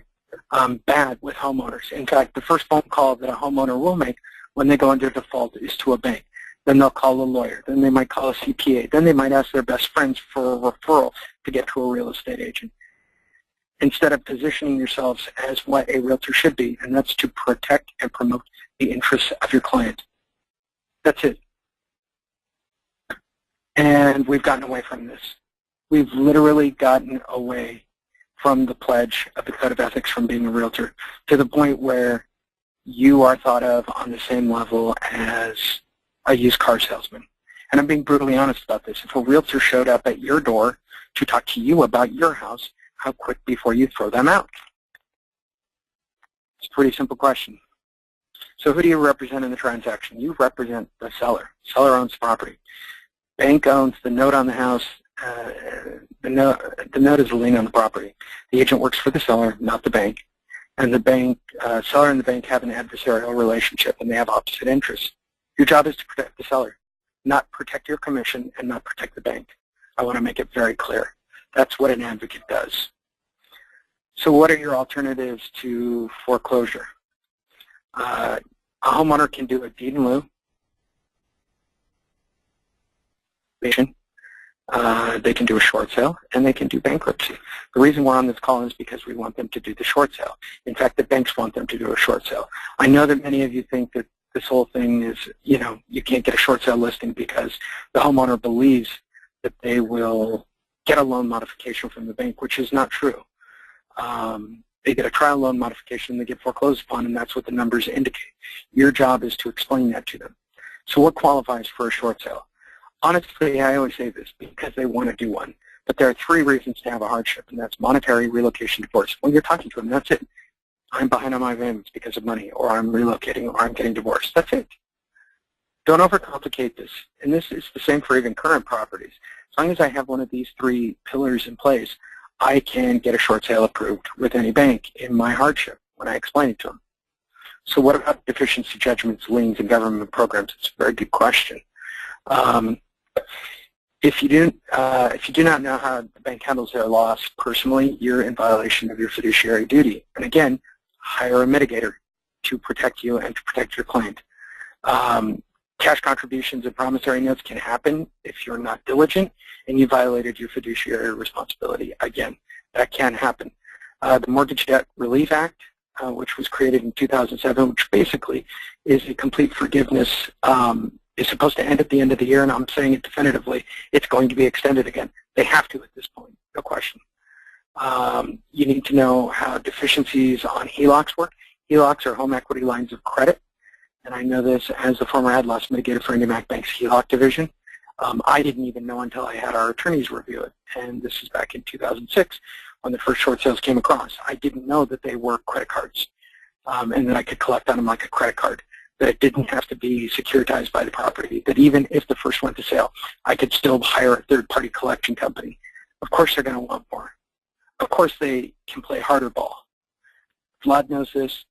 bad with homeowners. In fact, the first phone call that a homeowner will make when they go into default is to a bank. Then they'll call a lawyer. Then they might call a CPA. Then they might ask their best friends for a referral to get to a real estate agent. Instead of positioning yourselves as what a realtor should be, and that's to protect and promote the interests of your client. That's it. And we've gotten away from this. We've literally gotten away from the pledge of the code of ethics from being a realtor to the point where you are thought of on the same level as a used car salesman. And I'm being brutally honest about this. If a realtor showed up at your door to talk to you about your house, how quick before you throw them out? It's a pretty simple question. So who do you represent in the transaction? You represent the seller. Seller owns the property. Bank owns the note on the house. The note is a lien on the property. The agent works for the seller, not the bank. And the bank, seller and the bank have an adversarial relationship, and they have opposite interests. Your job is to protect the seller, not protect your commission and not protect the bank. I want to make it very clear. That's what an advocate does. So what are your alternatives to foreclosure? A homeowner can do a deed in lieu. They can do a short sale, and they can do bankruptcy. The reason we're on this call is because we want them to do the short sale. In fact, the banks want them to do a short sale. I know that many of you think that this whole thing is, you can't get a short sale listing because the homeowner believes that they will get a loan modification from the bank, which is not true. They get a trial loan modification, they get foreclosed upon, and that's what the numbers indicate. Your job is to explain that to them. So what qualifies for a short sale? Honestly, I always say this because they want to do one. But there are three reasons to have a hardship, and that's monetary, relocation, divorce. When you're talking to them, that's it. I'm behind on my payments because of money, or I'm relocating, or I'm getting divorced. That's it. Don't overcomplicate this. And this is the same for even current properties. As long as I have one of these three pillars in place, I can get a short sale approved with any bank in my hardship when I explain it to them. So what about deficiency judgments, liens, and government programs? It's a very good question. If you do not know how the bank handles their loss personally, you're in violation of your fiduciary duty. And again, hire a mitigator to protect you and to protect your client. Cash contributions and promissory notes can happen if you're not diligent and you violated your fiduciary responsibility. Again, that can happen. The Mortgage Debt Relief Act, which was created in 2007, which basically is a complete forgiveness, is supposed to end at the end of the year, and I'm saying it definitively, it's going to be extended again. They have to at this point, no question. You need to know how deficiencies on HELOCs work. HELOCs are home equity lines of credit, and I know this as the former ad loss mitigator for IndyMac Bank's HELOC division. I didn't even know until I had our attorneys review it, and this is back in 2006 when the first short sales came across. I didn't know that they were credit cards and that I could collect on them like a credit card, that it didn't have to be securitized by the property, that even if the first went to sale, I could still hire a third-party collection company. Of course they're going to want more. Of course they can play harder ball. Vlad knows this.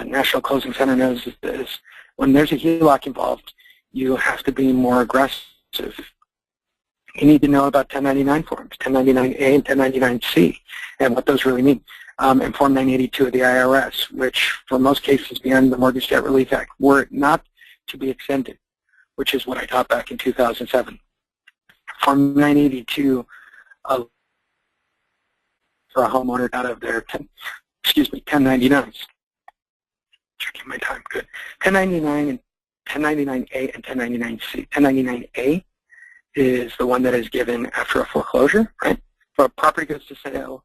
National Closing Center knows this. When there's a HELOC involved, you have to be more aggressive. You need to know about 1099 forms, 1099A and 1099C, and what those really mean. And Form 982 of the IRS, which for most cases beyond the Mortgage Debt Relief Act were not to be extended, which is what I taught back in 2007. Form 982 for a homeowner out of their 1099s. Checking my time, good. 1099 and 1099A and 1099C. 1099A is the one that is given after a foreclosure, right? If a property goes to sale,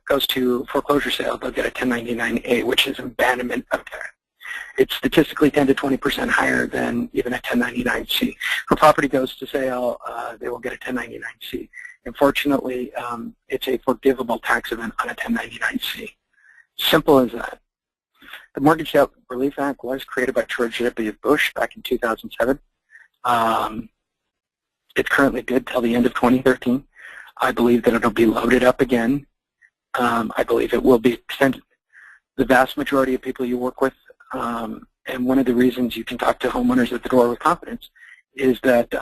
goes to foreclosure sale, they'll get a 1099A, which is abandonment of debt. It's statistically 10 to 20% higher than even a 1099C. If a property goes to sale, they will get a 1099C. Unfortunately, it's a forgivable tax event on a 1099C. Simple as that. The Mortgage Debt Relief Act was created by George W. Bush back in 2007. It's currently good till the end of 2013. I believe that it'll be loaded up again. I believe it will be extended. The vast majority of people you work with, and one of the reasons you can talk to homeowners at the door with confidence, is that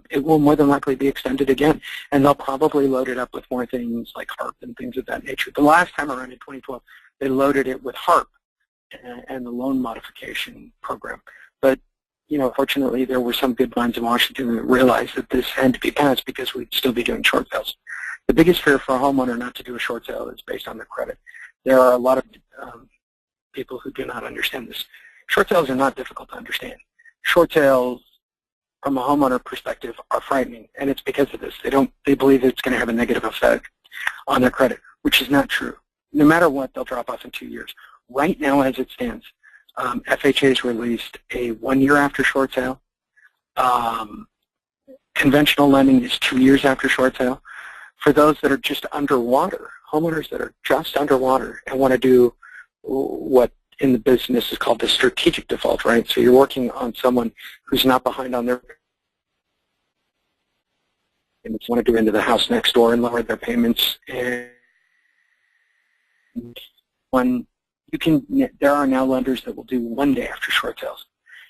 it will more than likely be extended again, and they'll probably load it up with more things like HARP and things of that nature. The last time around in 2012, they loaded it with HARP and the loan modification program. But fortunately, there were some good minds in Washington that realized that this had to be passed because we'd still be doing short sales. The biggest fear for a homeowner not to do a short sale is based on their credit. There are a lot of people who do not understand this. Short sales are not difficult to understand. Short sales from a homeowner perspective are frightening, and it's because of this. They believe it's going to have a negative effect on their credit, which is not true. No matter what, they'll drop off in 2 years. Right now, as it stands, FHA's released a 1 year after short sale. Conventional lending is 2 years after short sale. For those that are just underwater, homeowners that are just underwater and want to do what in the business is called the strategic default, right? So you're working on someone who's not behind on their payments, want to do into the house next door and lower their payments. And there are now lenders that will do 1 day after short sales.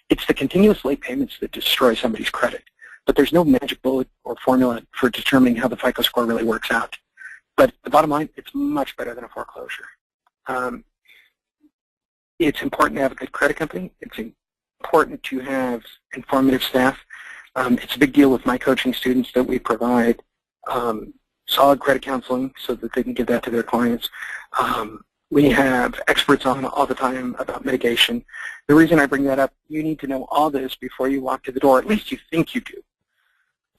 It's the continuous late payments that destroy somebody's credit. But there's no magic bullet or formula for determining how the FICO score really works out. But the bottom line, it's much better than a foreclosure. It's important to have a good credit company. It's important to have informative staff. It's a big deal with my coaching students that we provide solid credit counseling so that they can give that to their clients. We have experts on all the time about mitigation. The reason I bring that up, you need to know all this before you walk to the door. At least you think you do.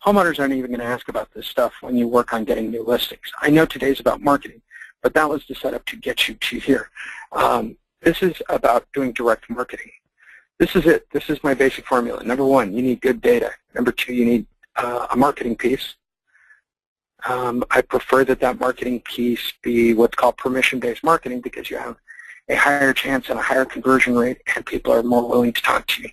Homeowners aren't even going to ask about this stuff when you work on getting new listings. I know today's about marketing, but that was the setup to get you to here. This is about doing direct marketing. This is it. This is my basic formula. Number one, you need good data. Number two, you need a marketing piece. I prefer that marketing piece be what's called permission-based marketing because you have a higher chance and a higher conversion rate and people are more willing to talk to you.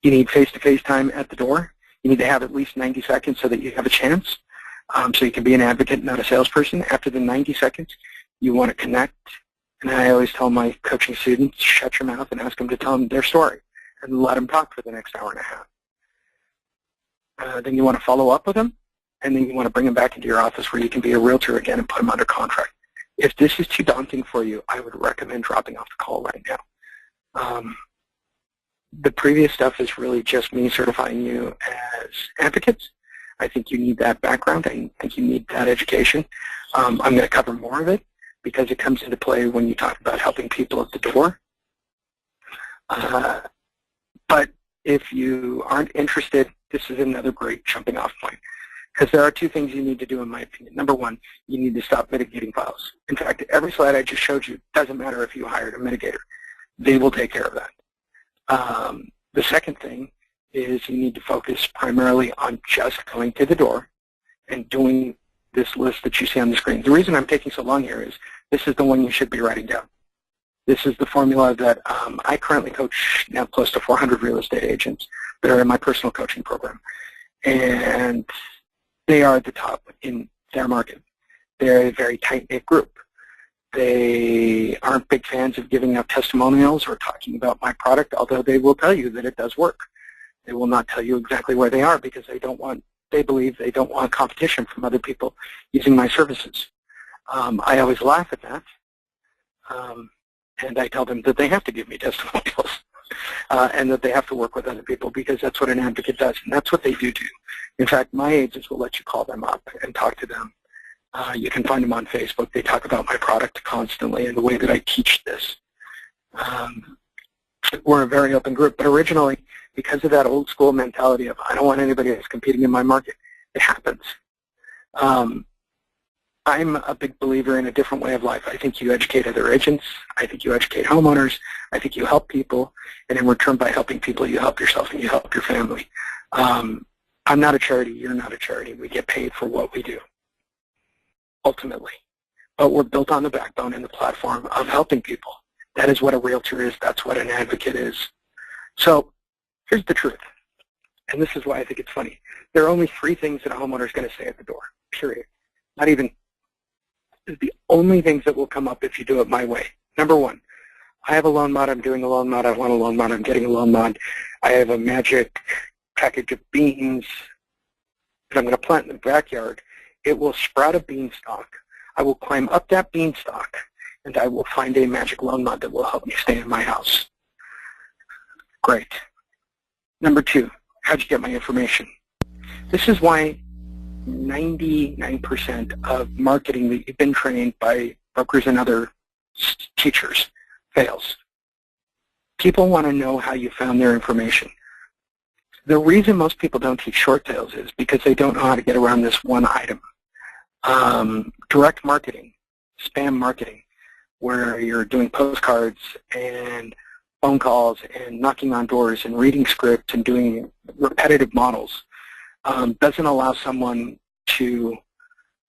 You need face-to-face time at the door. You need to have at least 90 seconds so that you have a chance. So you can be an advocate, not a salesperson. After the 90 seconds, you want to connect. And I always tell my coaching students, shut your mouth and ask them to tell them their story and let them talk for the next hour and a half. Then you want to follow up with them, and then you want to bring them back into your office where you can be a realtor again and put them under contract. If this is too daunting for you, I would recommend dropping off the call right now. The previous stuff is really just me certifying you as advocates. I think you need that background. I think you need that education. I'm going to cover more of it because it comes into play when you talk about helping people at the door. But if you aren't interested, this is another great jumping off point. Because there are two things you need to do in my opinion. Number one, you need to stop mitigating files. In fact, every slide I just showed you doesn't matter if you hired a mitigator. They will take care of that. The second thing is you need to focus primarily on just going to the door and doing this list that you see on the screen. The reason I'm taking so long here is this is the one you should be writing down. This is the formula that I currently coach now close to 400 real estate agents that are in my personal coaching program. And they are at the top in their market. They're a very tight-knit group. They aren't big fans of giving out testimonials or talking about my product, although they will tell you that it does work. They will not tell you exactly where they are because they believe they don't want competition from other people using my services. I always laugh at that, and I tell them that they have to give me testimonials and that they have to work with other people because that's what an advocate does, and that's what they do. In fact, my agents will let you call them up and talk to them. You can find them on Facebook. They talk about my product constantly and the way that I teach this. We're a very open group, but originally, because of that old school mentality of I don't want anybody else competing in my market, it happens. I'm a big believer in a different way of life. I think you educate other agents. I think you educate homeowners. I think you help people, and in return, by helping people, you help yourself and you help your family. I'm not a charity. You're not a charity. We get paid for what we do, ultimately. But we're built on the backbone and the platform of helping people. That is what a realtor is. That's what an advocate is. So here's the truth, and this is why I think it's funny. There are only 3 things that a homeowner is going to say at the door, period. Not even the only things that will come up if you do it my way. Number 1, I have a loan mod, I'm doing a loan mod, I want a loan mod, I'm getting a loan mod, I have a magic package of beans that I'm going to plant in the backyard. It will sprout a beanstalk. I will climb up that beanstalk, and I will find a magic loan mod that will help me stay in my house. Great. Number 2, how'd you get my information? This is why 99% of marketing that you've been trained by brokers and other teachers fails. People want to know how you found their information. The reason most people don't teach short sales is because they don't know how to get around this one item. Direct marketing, spam marketing, where you're doing postcards and phone calls and knocking on doors and reading scripts and doing repetitive models, doesn't allow someone to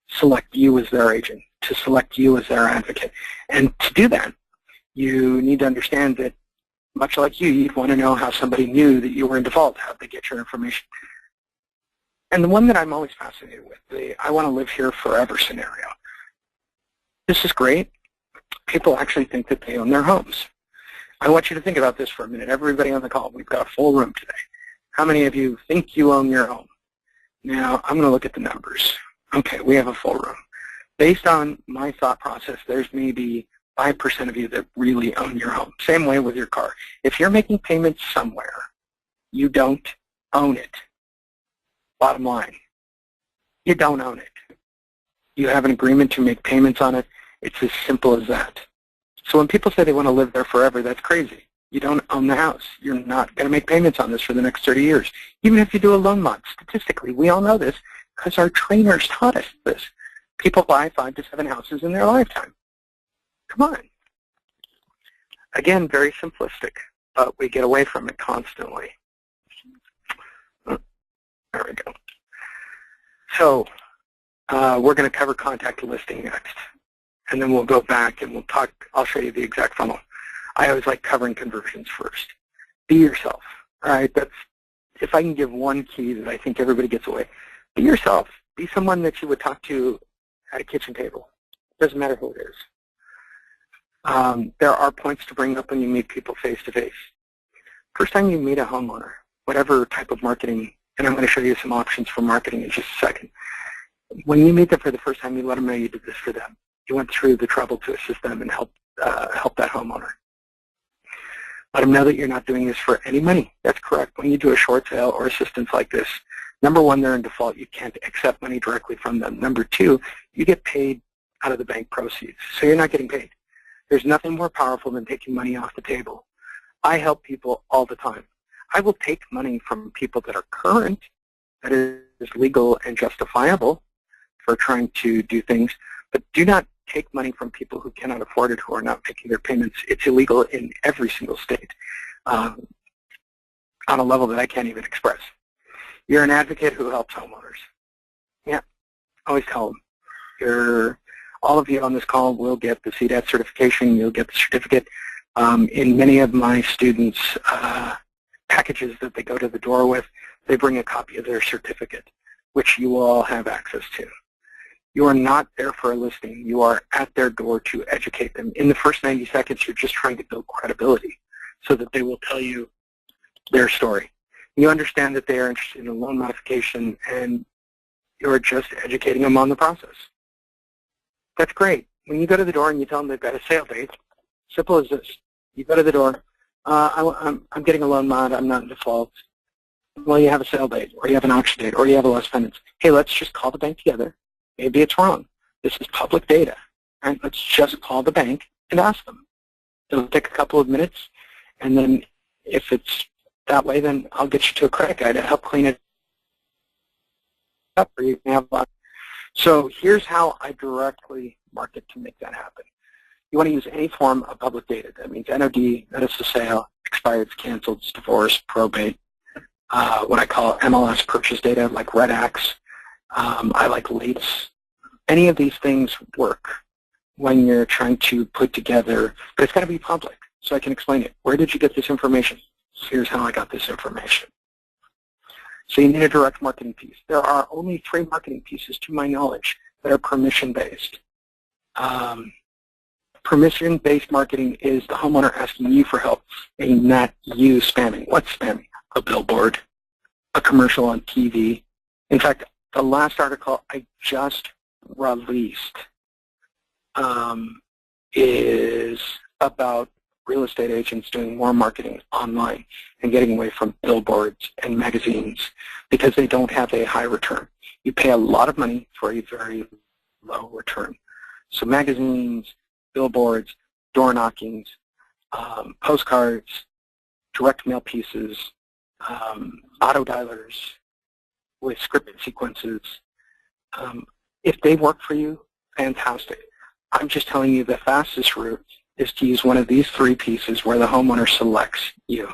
select you as their agent, to select you as their advocate. And to do that, you need to understand that, much like you'd want to know how somebody knew that you were in default, how they get your information. And the one that I'm always fascinated with, the I want to live here forever scenario. This is great. People actually think that they own their homes. I want you to think about this for a minute. Everybody on the call, we've got a full room today. How many of you think you own your home? Now, I'm going to look at the numbers. Okay, we have a full room. Based on my thought process, there's maybe 5% of you that really own your home. Same way with your car. If you're making payments somewhere, you don't own it. Bottom line, you don't own it. You have an agreement to make payments on it. It's as simple as that. So when people say they want to live there forever, that's crazy. You don't own the house. You're not going to make payments on this for the next 30 years. Even if you do a loan mod, statistically, we all know this because our trainers taught us this. People buy 5 to 7 houses in their lifetime. Come on. Again, very simplistic, but we get away from it constantly. There we go. So we're going to cover contact listing next. And then we'll go back and we'll talk. I'll show you the exact funnel. I always like covering conversions first. Be yourself. All right. That's, if I can give one key that I think everybody gets away. Be yourself. Be someone that you would talk to at a kitchen table. Doesn't matter who it is. There are points to bring up when you meet people face to face. First time you meet a homeowner, whatever type of marketing, and I'm going to show you some options for marketing in just a second. When you meet them for the first time, you let them know you did this for them. You went through the trouble to assist them and help that homeowner. Let them know that you're not doing this for any money. That's correct. When you do a short sale or assistance like this, number one, they're in default. You can't accept money directly from them. Number two, you get paid out of the bank proceeds, so you're not getting paid. There's nothing more powerful than taking money off the table. I help people all the time. I will take money from people that are current, that is legal and justifiable for trying to do things, but do not take money from people who cannot afford it, who are not making their payments. It's illegal in every single state on a level that I can't even express. You're an advocate who helps homeowners. Yeah, always tell them. All of you on this call will get the CDAT certification. You'll get the certificate. In many of my students' packages that they go to the door with, they bring a copy of their certificate, which you will all have access to. You are not there for a listing. You are at their door to educate them. In the first 90 seconds, you're just trying to build credibility so that they will tell you their story. You understand that they are interested in a loan modification, and you're just educating them on the process. That's great. When you go to the door and you tell them they've got a sale date, simple as this. You go to the door, I'm getting a loan mod, I'm not in default. Well, you have a sale date, or you have an auction date, or you have a loss pendants. Hey, let's just call the bank together. Maybe it's wrong. This is public data. Right? Let's just call the bank and ask them. It'll take a couple of minutes, and then if it's that way, then I'll get you to a credit guy to help clean it up, or you can have. So here's how I directly market to make that happen. You want to use any form of public data. That means NOD, notice of sale, expired, canceled, divorce, probate, what I call MLS purchase data like Red Axe. I like LATES. Any of these things work when you're trying to put together, but it's got to be public so I can explain it. Where did you get this information? Here's how I got this information. So you need a direct marketing piece. There are only 3 marketing pieces, to my knowledge, that are permission-based. Permission-based marketing is the homeowner asking you for help and not you spamming. What's spamming? A billboard, a commercial on TV. In fact, the last article I just released is about real estate agents doing more marketing online and getting away from billboards and magazines because they don't have a high return. You pay a lot of money for a very low return. So magazines, billboards, door knockings, postcards, direct mail pieces, auto dialers with scripted sequences. If they work for you, fantastic. I'm just telling you the fastest route is to use one of these three pieces where the homeowner selects you.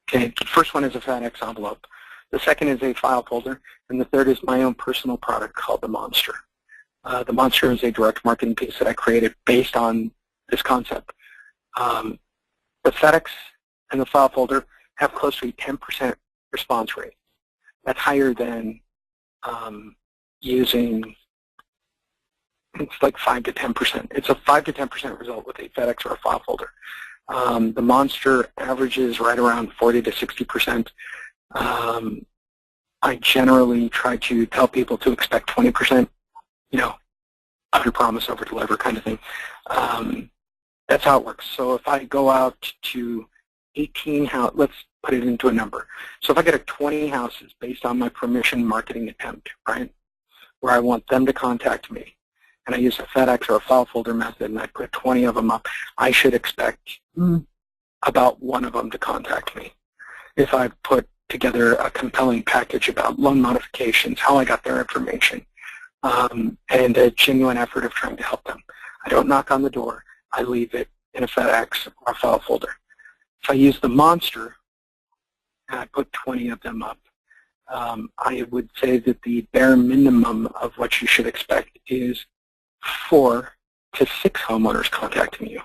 Okay, the first one is a FedEx envelope. The second is a file folder, and the third is my own personal product called the Monster. The Monster is a direct marketing piece that I created based on this concept. The FedEx and the file folder have close to a 10% response rate. That's higher than using, it's like 5 to 10%. It's a 5 to 10% result with a FedEx or a file folder. The Monster averages right around 40 to 60%. I generally try to tell people to expect 20%, under promise, over deliver kind of thing. That's how it works. So if I go out to 18 houses, let's put it into a number. So if I get a 20 houses based on my permission marketing attempt, right, where I want them to contact me, and I use a FedEx or a file folder method, and I put 20 of them up, I should expect about one of them to contact me. If I put together a compelling package about loan modifications, how I got their information, and a genuine effort of trying to help them. I don't knock on the door. I leave it in a FedEx or a file folder. If I use the Monster and I put 20 of them up, I would say that the bare minimum of what you should expect is 4 to 6 homeowners contacting you.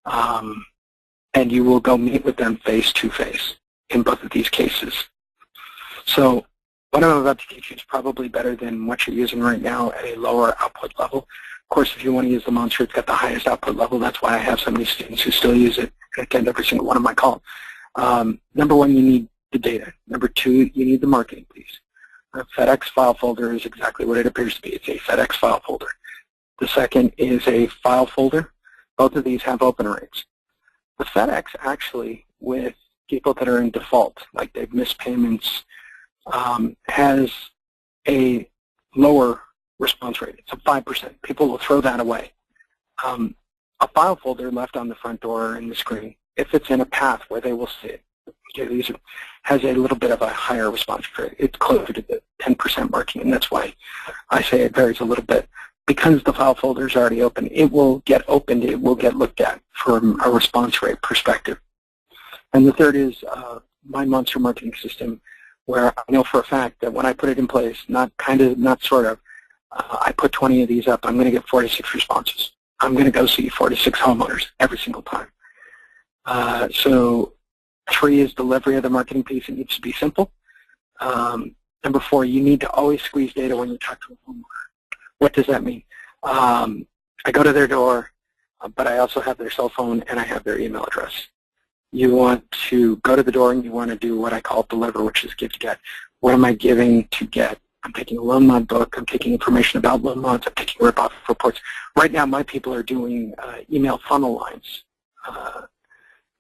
And you will go meet with them face-to-face in both of these cases. So what I'm about to teach you is probably better than what you're using right now at a lower output level. Of course, if you want to use the Monster, it's got the highest output level. That's why I have so many students who still use it and attend every single one of my calls. Number one, you need the data. Number two, you need the marketing piece. A FedEx file folder is exactly what it appears to be. It's a FedEx file folder. The second is a file folder. Both of these have open rates. The FedEx actually, with people that are in default, like they've missed payments, has a lower response rate. It's a 5%. People will throw that away. A file folder left on the front door in the screen, if it's in a path where they will see it, has a little bit of a higher response rate. It's closer to the 10% marking, and that's why I say it varies a little bit. Because the file folder is already open, it will get opened, it will get looked at from a response rate perspective. And the third is my Monster marketing system, where I know for a fact that when I put it in place, not sort of, I put 20 of these up, I'm going to get 46 responses. I'm going to go see 46 homeowners every single time. So 3 is delivery of the marketing piece. It needs to be simple. Number 4, you need to always squeeze data when you talk to a homeowner. What does that mean? I go to their door, but I also have their cell phone and I have their email address. You want to go to the door and you want to do what I call deliver, which is give to get. What am I giving to get? I'm taking a loan mod book. I'm taking information about loan mods. I'm taking rip-off reports. Right now, my people are doing email funnel lines,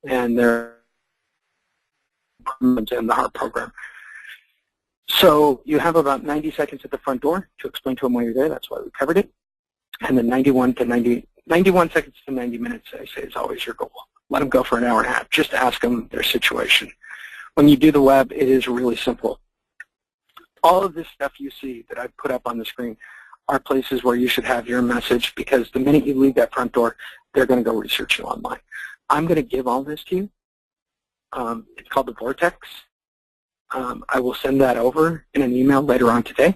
and they're in the HEART program. So you have about 90 seconds at the front door to explain to them why you're there. That's why we covered it. And then 91 seconds to 90 minutes, I say, is always your goal. Let them go for an hour and a half. Just ask them their situation. When you do the web, it is really simple. All of this stuff you see that I've put up on the screen are places where you should have your message, because the minute you leave that front door, they're going to go research you online. I'm going to give all this to you. It's called the Vortex. I will send that over in an email later on today.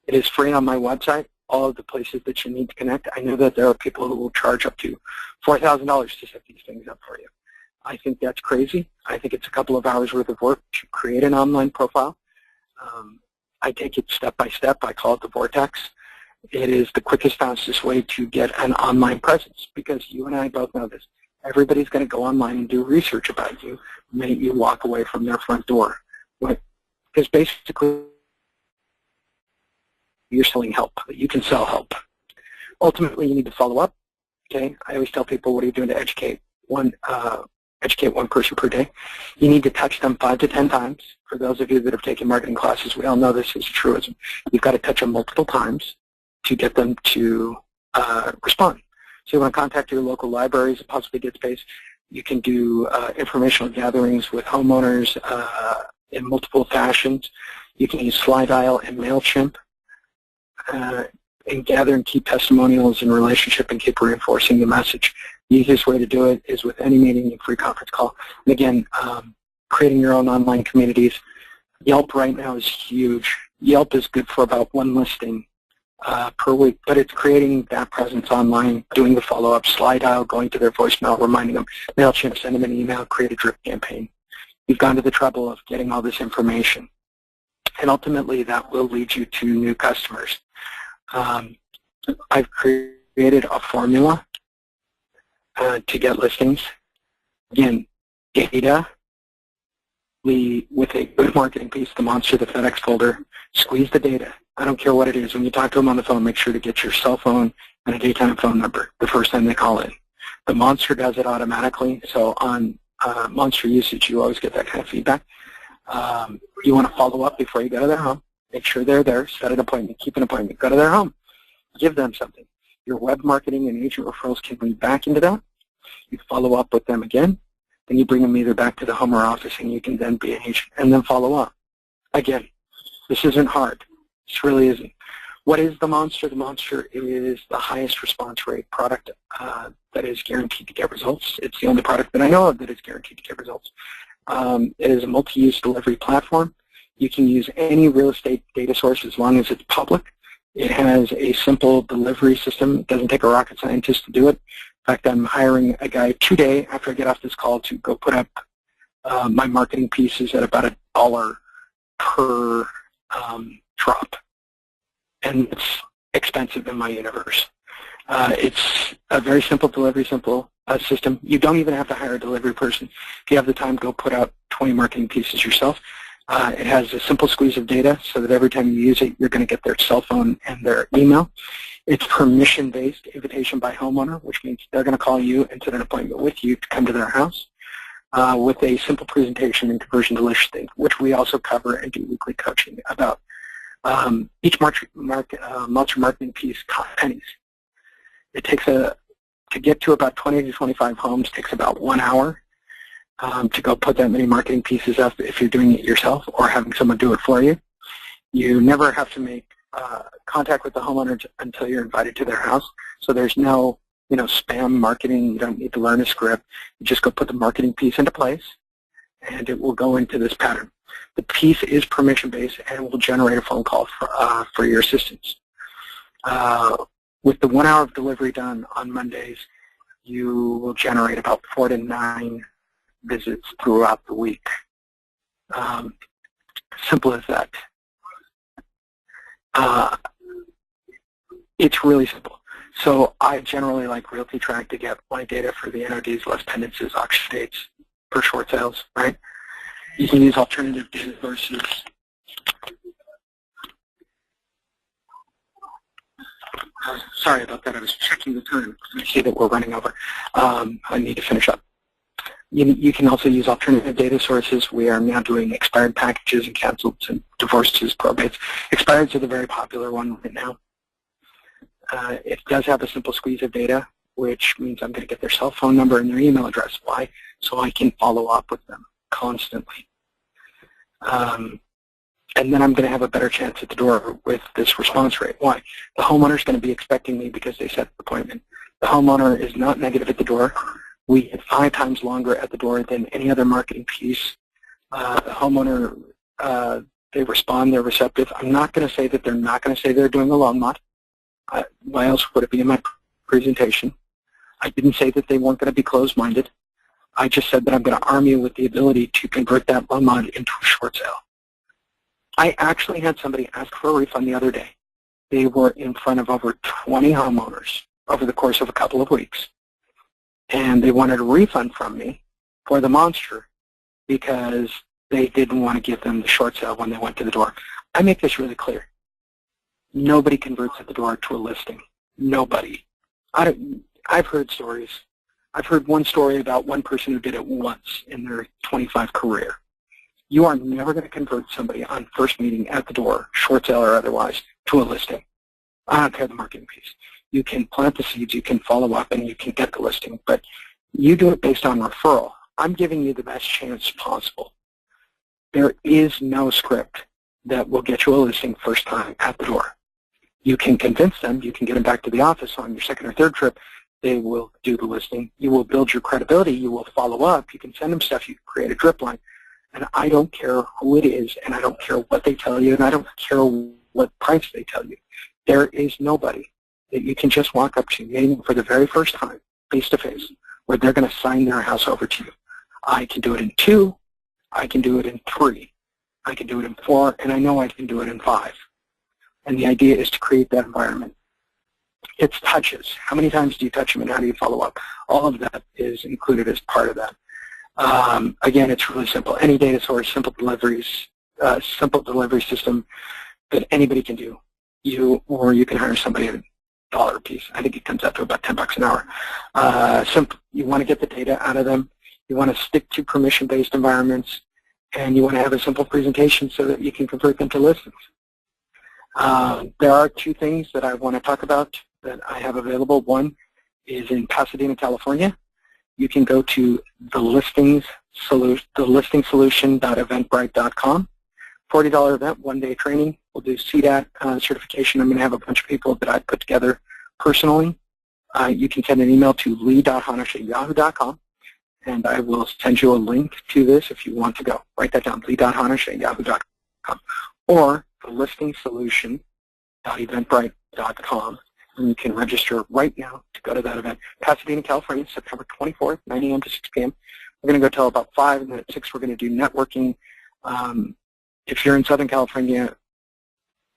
It is free on my website, all of the places that you need to connect. I know that there are people who will charge up to $4,000 to set these things up for you. I think that's crazy. I think it's a couple of hours worth of work to create an online profile. I take it step by step. I call it the Vortex. It is the quickest, fastest way to get an online presence, because you and I both know this. Everybody's going to go online and do research about you the minute you walk away from their front door. Because basically, you're selling help. You can sell help. Ultimately, you need to follow up. Okay, I always tell people, what are you doing to educate one person per day? You need to touch them 5 to 10 times. For those of you that have taken marketing classes, we all know this is a truism. You've got to touch them multiple times to get them to respond. So you want to contact your local libraries, possibly get space. You can do informational gatherings with homeowners in multiple fashions. You can use Slidial and MailChimp and gather and keep testimonials in relationship and keep reinforcing the message. The easiest way to do it is with any meeting and free conference call. And again, creating your own online communities. Yelp right now is huge. Yelp is good for about 1 listing per week, but it's creating that presence online, doing the follow-up, Slidial, going to their voicemail, reminding them, MailChimp, send them an email, create a drip campaign. You've gone to the trouble of getting all this information, and ultimately that will lead you to new customers. I've created a formula to get listings. Again, data, with a good marketing piece, the monster, the FedEx folder, squeeze the data. I don't care what it is. When you talk to them on the phone, make sure to get your cell phone and a daytime phone number the first time they call in. The monster does it automatically, so on monster usage, you always get that kind of feedback. You want to follow up before you go to their home. Make sure they're there, set an appointment, keep an appointment, go to their home, give them something. Your web marketing and agent referrals can lead back into that. You follow up with them again, then you bring them either back to the home or office, and you can then be an agent and then follow up. Again, this isn't hard. This really isn't. What is the monster? The monster is the highest response rate product that is guaranteed to get results. It's the only product that I know of that is guaranteed to get results. It is a multi-use delivery platform. You can use any real estate data source as long as it's public. It has a simple delivery system. It doesn't take a rocket scientist to do it. In fact, I'm hiring a guy today after I get off this call to go put up my marketing pieces at about $1 per drop. And it's expensive in my universe. It's a very simple delivery system. You don't even have to hire a delivery person. If you have the time, go put out 20 marketing pieces yourself. It has a simple squeeze of data so that every time you use it, you're going to get their cell phone and their email. It's permission-based, invitation by homeowner, which means they're going to call you and set an appointment with you to come to their house with a simple presentation and conversion to listing, which we also cover and do weekly coaching about. Each multi-marketing piece costs pennies. It takes to get to about 20 to 25 homes takes about 1 hour. To go put that many marketing pieces up if you're doing it yourself or having someone do it for you. You never have to make contact with the homeowner until you're invited to their house. So there's no spam marketing. You don't need to learn a script. You just go put the marketing piece into place, and it will go into this pattern. The piece is permission-based and will generate a phone call for your assistance. With the 1 hour of delivery done on Mondays, you will generate about 4 to 9 visits throughout the week. Simple as that. It's really simple. So I generally like RealTrac to get my data for the NODs, less pendencies, auction dates, per short sales, right? You can use alternative data sources. Sorry about that. I was checking the time. I see that we're running over. I need to finish up. You can also use alternative data sources. We are now doing expired packages and cancels and divorces, probates. Expireds are the very popular one right now. It does have a simple squeeze of data, which means I'm going to get their cell phone number and their email address. Why? So I can follow up with them constantly. And then I'm going to have a better chance at the door with this response rate. Why? The homeowner is going to be expecting me because they set the appointment. The homeowner is not negative at the door. We get 5 times longer at the door than any other marketing piece. The homeowner, they respond, they're receptive. I'm not going to say that they're not going to say they're doing a loan mod. Why else would it be in my presentation? I didn't say that they weren't going to be closed-minded. I just said that I'm going to arm you with the ability to convert that loan mod into a short sale. I actually had somebody ask for a refund the other day. They were in front of over 20 homeowners over the course of a couple of weeks. And they wanted a refund from me for the monster because they didn't want to give them the short sale when they went to the door. I make this really clear. Nobody converts at the door to a listing. Nobody. I've heard stories. I've heard one story about one person who did it once in their 25 career. You are never going to convert somebody on first meeting at the door, short sale or otherwise, to a listing. I don't care the marketing piece. You can plant the seeds, you can follow up, and you can get the listing, but you do it based on referral. I'm giving you the best chance possible. There is no script that will get you a listing first time at the door. You can convince them, you can get them back to the office on your second or third trip, they will do the listing. You will build your credibility, you will follow up, you can send them stuff, you can create a drip line. And I don't care who it is, and I don't care what they tell you, and I don't care what price they tell you. There is nobody that you can just walk up to, maybe for the very first time, face-to-face, where they're going to sign their house over to you. I can do it in 2, I can do it in 3, I can do it in 4, and I know I can do it in 5. And the idea is to create that environment. It's touches. How many times do you touch them, and how do you follow up? All of that is included as part of that. Again, it's really simple. Any data source, simple delivery system that anybody can do. Or you can hire somebody at $1 a piece. I think it comes out to about $10 an hour. Simple. You want to get the data out of them. You want to stick to permission-based environments, and you want to have a simple presentation so that you can convert them to listings. There are 2 things that I want to talk about that I have available. One is in Pasadena, California. You can go to the listing solution.eventbrite.com. $40 event, 1-day training. We'll do CDAT certification. I'm going to have a bunch of people that I put together personally. You can send an email to lee.honish@yahoo.com, and I will send you a link to this if you want to go. Write that down, lee.honish@yahoo.com, or the listing solution.eventbrite.com, and you can register right now to go to that event. Pasadena, California, September 24th, 9 a.m. to 6 p.m. We're going to go till about 5, and then at 6 we're going to do networking. If you're in Southern California,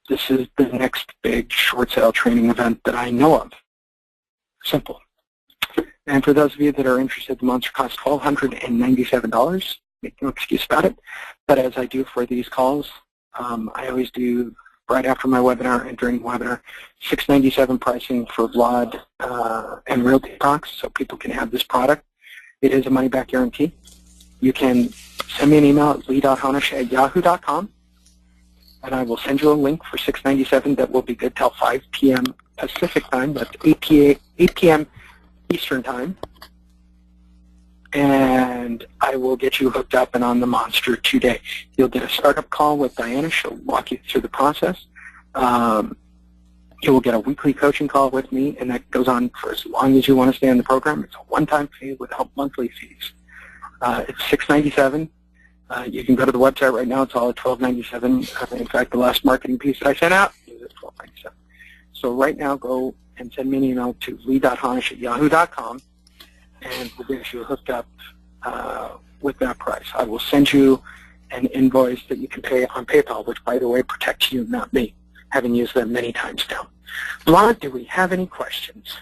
this is the next big short sale training event that I know of. Simple. And for those of you that are interested, the monster costs $1,297. Make no excuse about it. But as I do for these calls, I always do right after my webinar and during the webinar, $697 pricing for Vlad and RealTrac, so people can have this product. It is a money-back guarantee. You can send me an email at lee.honish@yahoo.com, and I will send you a link for $697 that will be good till 5 p.m. Pacific time. That's 8 p.m. Eastern time. And I will get you hooked up and on the monster today. You'll get a startup call with Diana. She'll walk you through the process. You will get a weekly coaching call with me, and that goes on for as long as you want to stay in the program. It's a one-time fee without monthly fees. It's $697. You can go to the website right now. It's all at $1297. In fact, the last marketing piece that I sent out is at $1297. So right now, go and send me an email to lee.honish@yahoo.com, and we'll get you hooked up with that price. I will send you an invoice that you can pay on PayPal, which, by the way, protects you, not me, having used them many times now. Vlad, do we have any questions?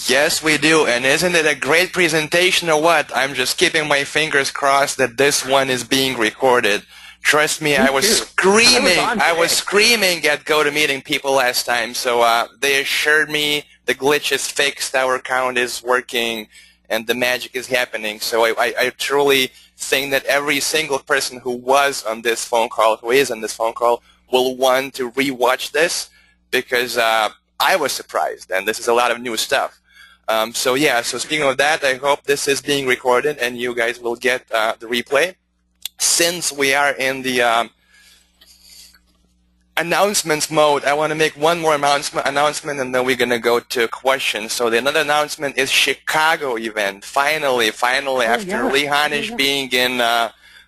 Yes, we do. And isn't it a great presentation or what? I'm just keeping my fingers crossed that this one is being recorded. Trust me, I was screaming. I was screaming at GoToMeeting people last time. So they assured me the glitch is fixed, our account is working, and the magic is happening. So I truly think that every single person who was on this phone call, who is on this phone call, will want to rewatch this, because I was surprised, and this is a lot of new stuff. So yeah, so speaking of that, I hope this is being recorded and you guys will get the replay. Since we are in the announcements mode, I want to make one more announcement, and then we're going to go to questions. So the another announcement is Chicago event. Finally, after Lee Honish being in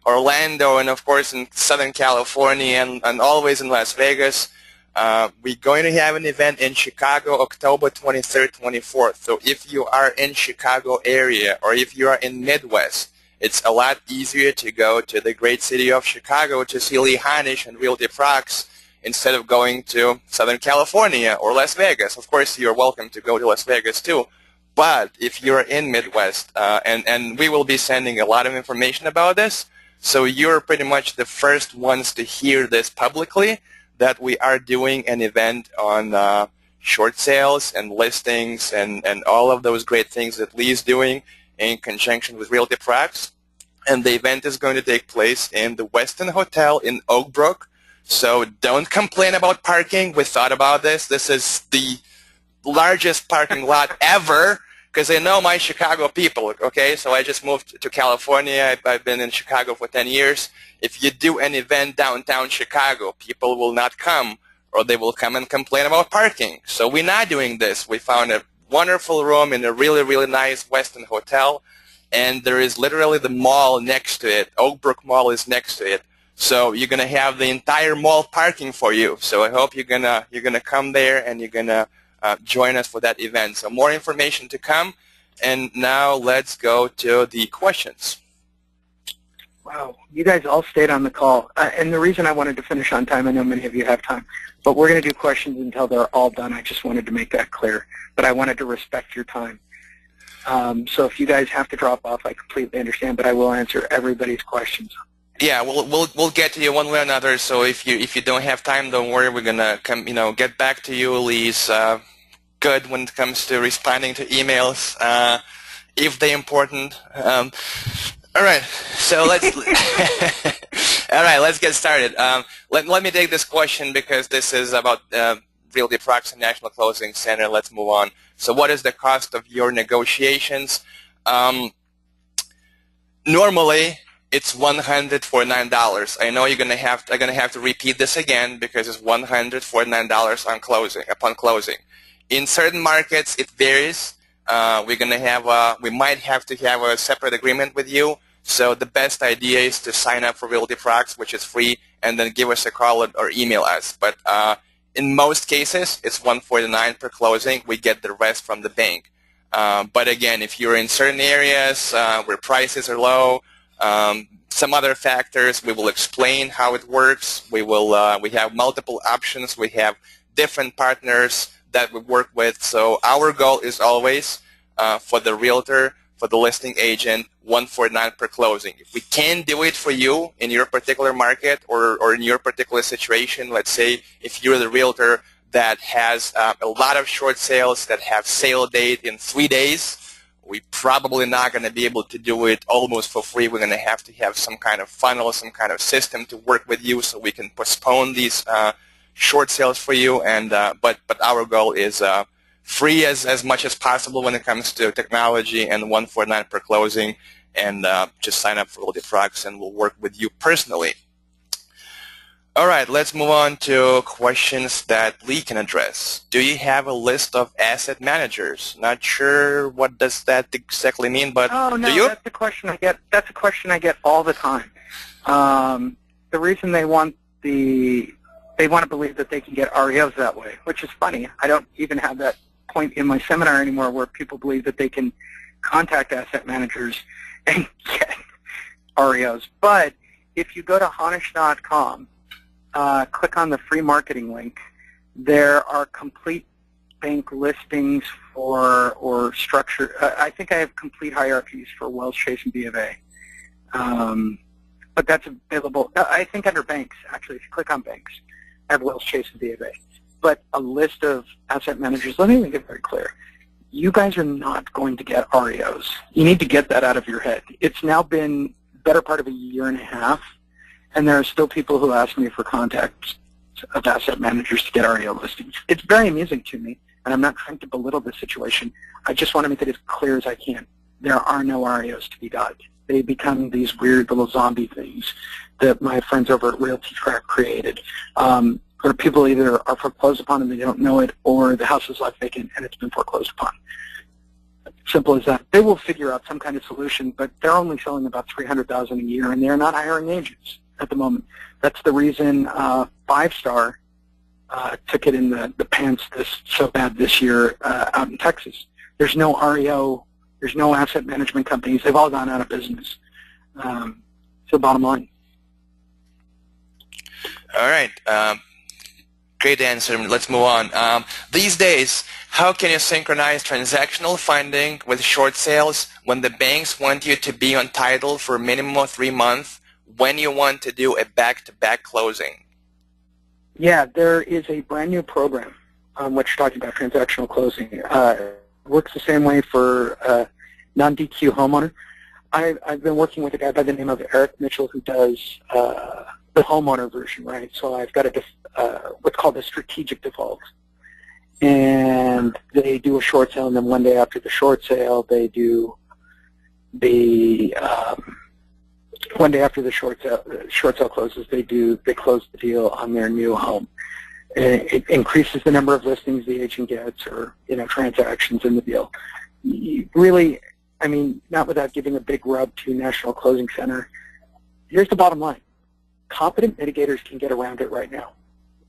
Orlando and, of course, in Southern California and always in Las Vegas, we're going to have an event in Chicago, October 23rd, 24th. So if you are in Chicago area, or if you are in Midwest, it's a lot easier to go to the great city of Chicago to see Lee Honish and RealTrac instead of going to Southern California or Las Vegas. Of course, you're welcome to go to Las Vegas too. But if you're in Midwest, and we will be sending a lot of information about this, so you're pretty much the first ones to hear this publicly, that we are doing an event on short sales and listings and all of those great things that Lee is doing in conjunction with RealTrac. And the event is going to take place in the Westin Hotel in Oak Brook. So don't complain about parking. We thought about this. This is the largest parking lot ever. because I know my Chicago people, okay? So I just moved to California. I've been in Chicago for 10 years. If you do an event downtown Chicago, people will not come, or they will come and complain about parking. So we're not doing this. We found a wonderful room in a really, really nice Westin hotel, and there is literally the mall next to it. Oak Brook Mall is next to it. So you're gonna have the entire mall parking for you. So I hope you're gonna come there and you're gonna join us for that event. So more information to come. And now let's go to the questions. Wow, you guys all stayed on the call. And the reason I wanted to finish on time, I know many of you have time, but we're going to do questions until they're all done. I just wanted to make that clear. But I wanted to respect your time. So if you guys have to drop off, I completely understand, but I will answer everybody's questions. Yeah, we'll get to you one way or another. So if you don't have time, don't worry. We're gonna get back to you. Lee's good when it comes to responding to emails if they're important. All right, so let's all right, let's get started. Let me take this question because this is about RealTrac National Closing Center. Let's move on. So what is the cost of your negotiations? Normally, it's $149. I know I'm gonna have to repeat this again because it's $149 upon closing. In certain markets, it varies. We might have to have a separate agreement with you. So the best idea is to sign up for RealTrac, which is free, and then give us a call or email us. But in most cases, it's $149 per closing. We get the rest from the bank. But again, if you're in certain areas where prices are low, some other factors, we will explain how it works. We have multiple options. We have different partners that we work with. So our goal is always for the realtor, for the listing agent, $149 per closing. If we can do it for you in your particular market or in your particular situation, let's say if you're the realtor that has a lot of short sales that have sale date in 3 days, we're probably not going to be able to do it almost for free. We're going to have some kind of funnel, some kind of system to work with you so we can postpone these short sales for you. And but our goal is free as much as possible when it comes to technology, and $149 per closing. And just sign up for RealTrac and we'll work with you personally. All right, let's move on to questions that Lee can address. Do you have a list of asset managers? Not sure what does that exactly mean, but do you? That's a question I get. That's a question I get all the time. The reason they want to believe that they can get REOs that way, which is funny. I don't even have that point in my seminar anymore where people believe that they can contact asset managers and get REOs. But if you go to Honish.com, click on the free marketing link, there are complete bank listings or structure. I think I have complete hierarchies for Wells, Chase, and B of A. But that's available, I think, under banks, actually. If you click on banks, I have Wells, Chase, and B of A. But a list of asset managers, let me make it very clear. You guys are not going to get REOs. You need to get that out of your head. It's now been better part of a year and a half, and there are still people who ask me for contacts of asset managers to get REO listings. It's very amusing to me, and I'm not trying to belittle the situation. I just want to make it as clear as I can. There are no REOs to be got. They become these weird little zombie things that my friends over at RealTrac created, where people either are foreclosed upon and they don't know it, or the house is left vacant and it's been foreclosed upon. Simple as that. They will figure out some kind of solution, but they're only selling about $300,000 a year, and they're not hiring agents at the moment. That's the reason 5-Star took it in the pants so bad this year out in Texas. There's no REO. There's no asset management companies. They've all gone out of business. So bottom line. All right. Great answer. Let's move on. These days, how can you synchronize transactional funding with short sales when the banks want you to be on title for a minimum of 3 months when you want to do a back-to-back closing? Yeah, there is a brand new program which you're talking about, transactional closing. It works the same way for non-DQ homeowner. I've been working with a guy by the name of Eric Mitchell who does the homeowner version, right? So I've got what's called a strategic default. and they do a short sale, and then one day after the short sale, they do the one day after the short sale closes, they close the deal on their new home. And it increases the number of listings the agent gets, or transactions in the deal. Really, I mean, not without giving a big rub to National Closing Center. Here's the bottom line: competent mitigators can get around it right now.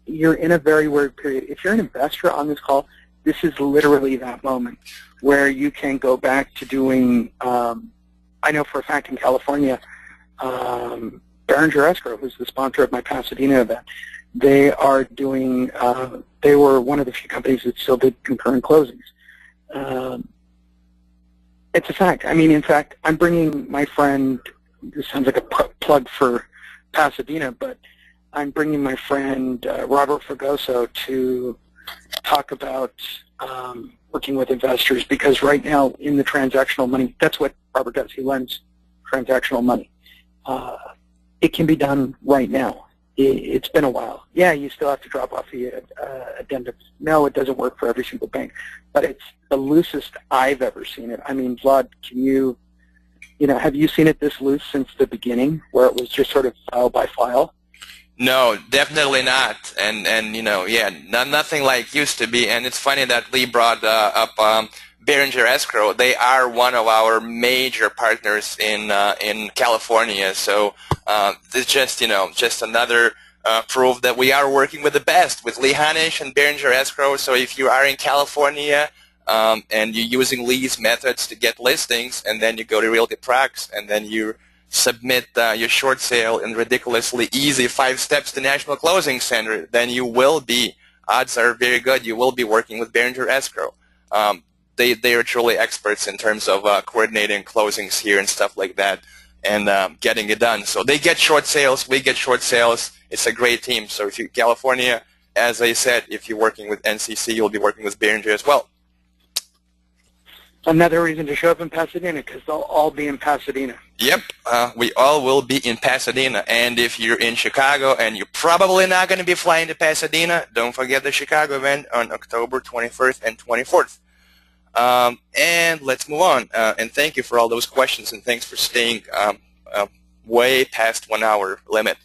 You're in a very weird period. If you're an investor on this call, this is literally that moment where you can go back to doing. I know for a fact in California, Behringer Escrow, who's the sponsor of my Pasadena event, they are doing. They were one of the few companies that still did concurrent closings. It's a fact. I mean, in fact, I'm bringing my friend. This sounds like a plug for Pasadena, but I'm bringing my friend Robert Fragoso to talk about working with investors, because right now in the transactional money, that's what Robert does. He lends transactional money. It can be done right now. It's been a while. Yeah, you still have to drop off the addendums. No, it doesn't work for every single bank, but it's the loosest I've ever seen it. I mean, Vlad, can you have you seen it this loose since the beginning, where it was just sort of file by file? No, definitely not. And yeah, nothing like used to be. And it's funny that Lee brought up Behringer Escrow. They are one of our major partners in California. So it's just another proof that we are working with the best, with Lee Honish and Behringer Escrow. So if you are in California and you're using Lee's methods to get listings, and then you go to RealTrac, and then you submit your short sale in ridiculously easy 5 steps to National Closing Center, then you will be, odds are very good, you will be working with Behringer Escrow. They are truly experts in terms of coordinating closings here and stuff like that, and getting it done. So they get short sales, we get short sales. It's a great team. So if you're California, as I said, if you're working with NCC, you'll be working with Behringer as well. Another reason to show up in Pasadena, because they'll all be in Pasadena. Yep, we all will be in Pasadena. And if you're in Chicago and you're probably not going to be flying to Pasadena, don't forget the Chicago event on October 21st and 24th. And let's move on. And thank you for all those questions, and thanks for staying way past 1 hour limit.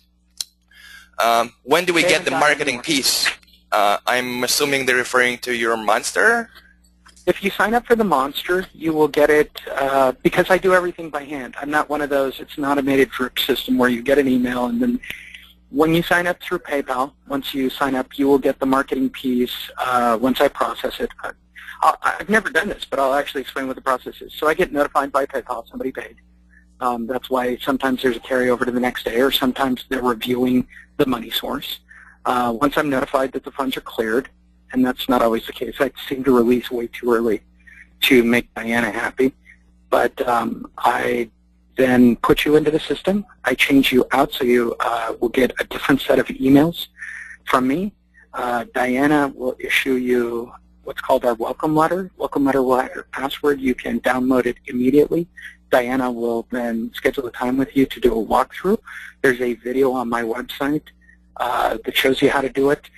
When do we get the marketing piece? I'm assuming they're referring to your Monster? If you sign up for the Monster, you will get it, because I do everything by hand. I'm not one of those, it's an automated drip system where you get an email, and then when you sign up through PayPal, once you sign up, you will get the marketing piece once I process it. I've never done this, but I'll actually explain what the process is. So I get notified by PayPal somebody paid. That's why sometimes there's a carryover to the next day, or sometimes they're reviewing the money source. Once I'm notified that the funds are cleared, and that's not always the case. I seem to release way too early to make Diana happy. But I then put you into the system. I change you out, so you will get a different set of emails from me. Diana will issue you what's called our welcome letter. Welcome letter will have your password. You can download it immediately. Diana will then schedule a time with you to do a walkthrough. There's a video on my website that shows you how to do it.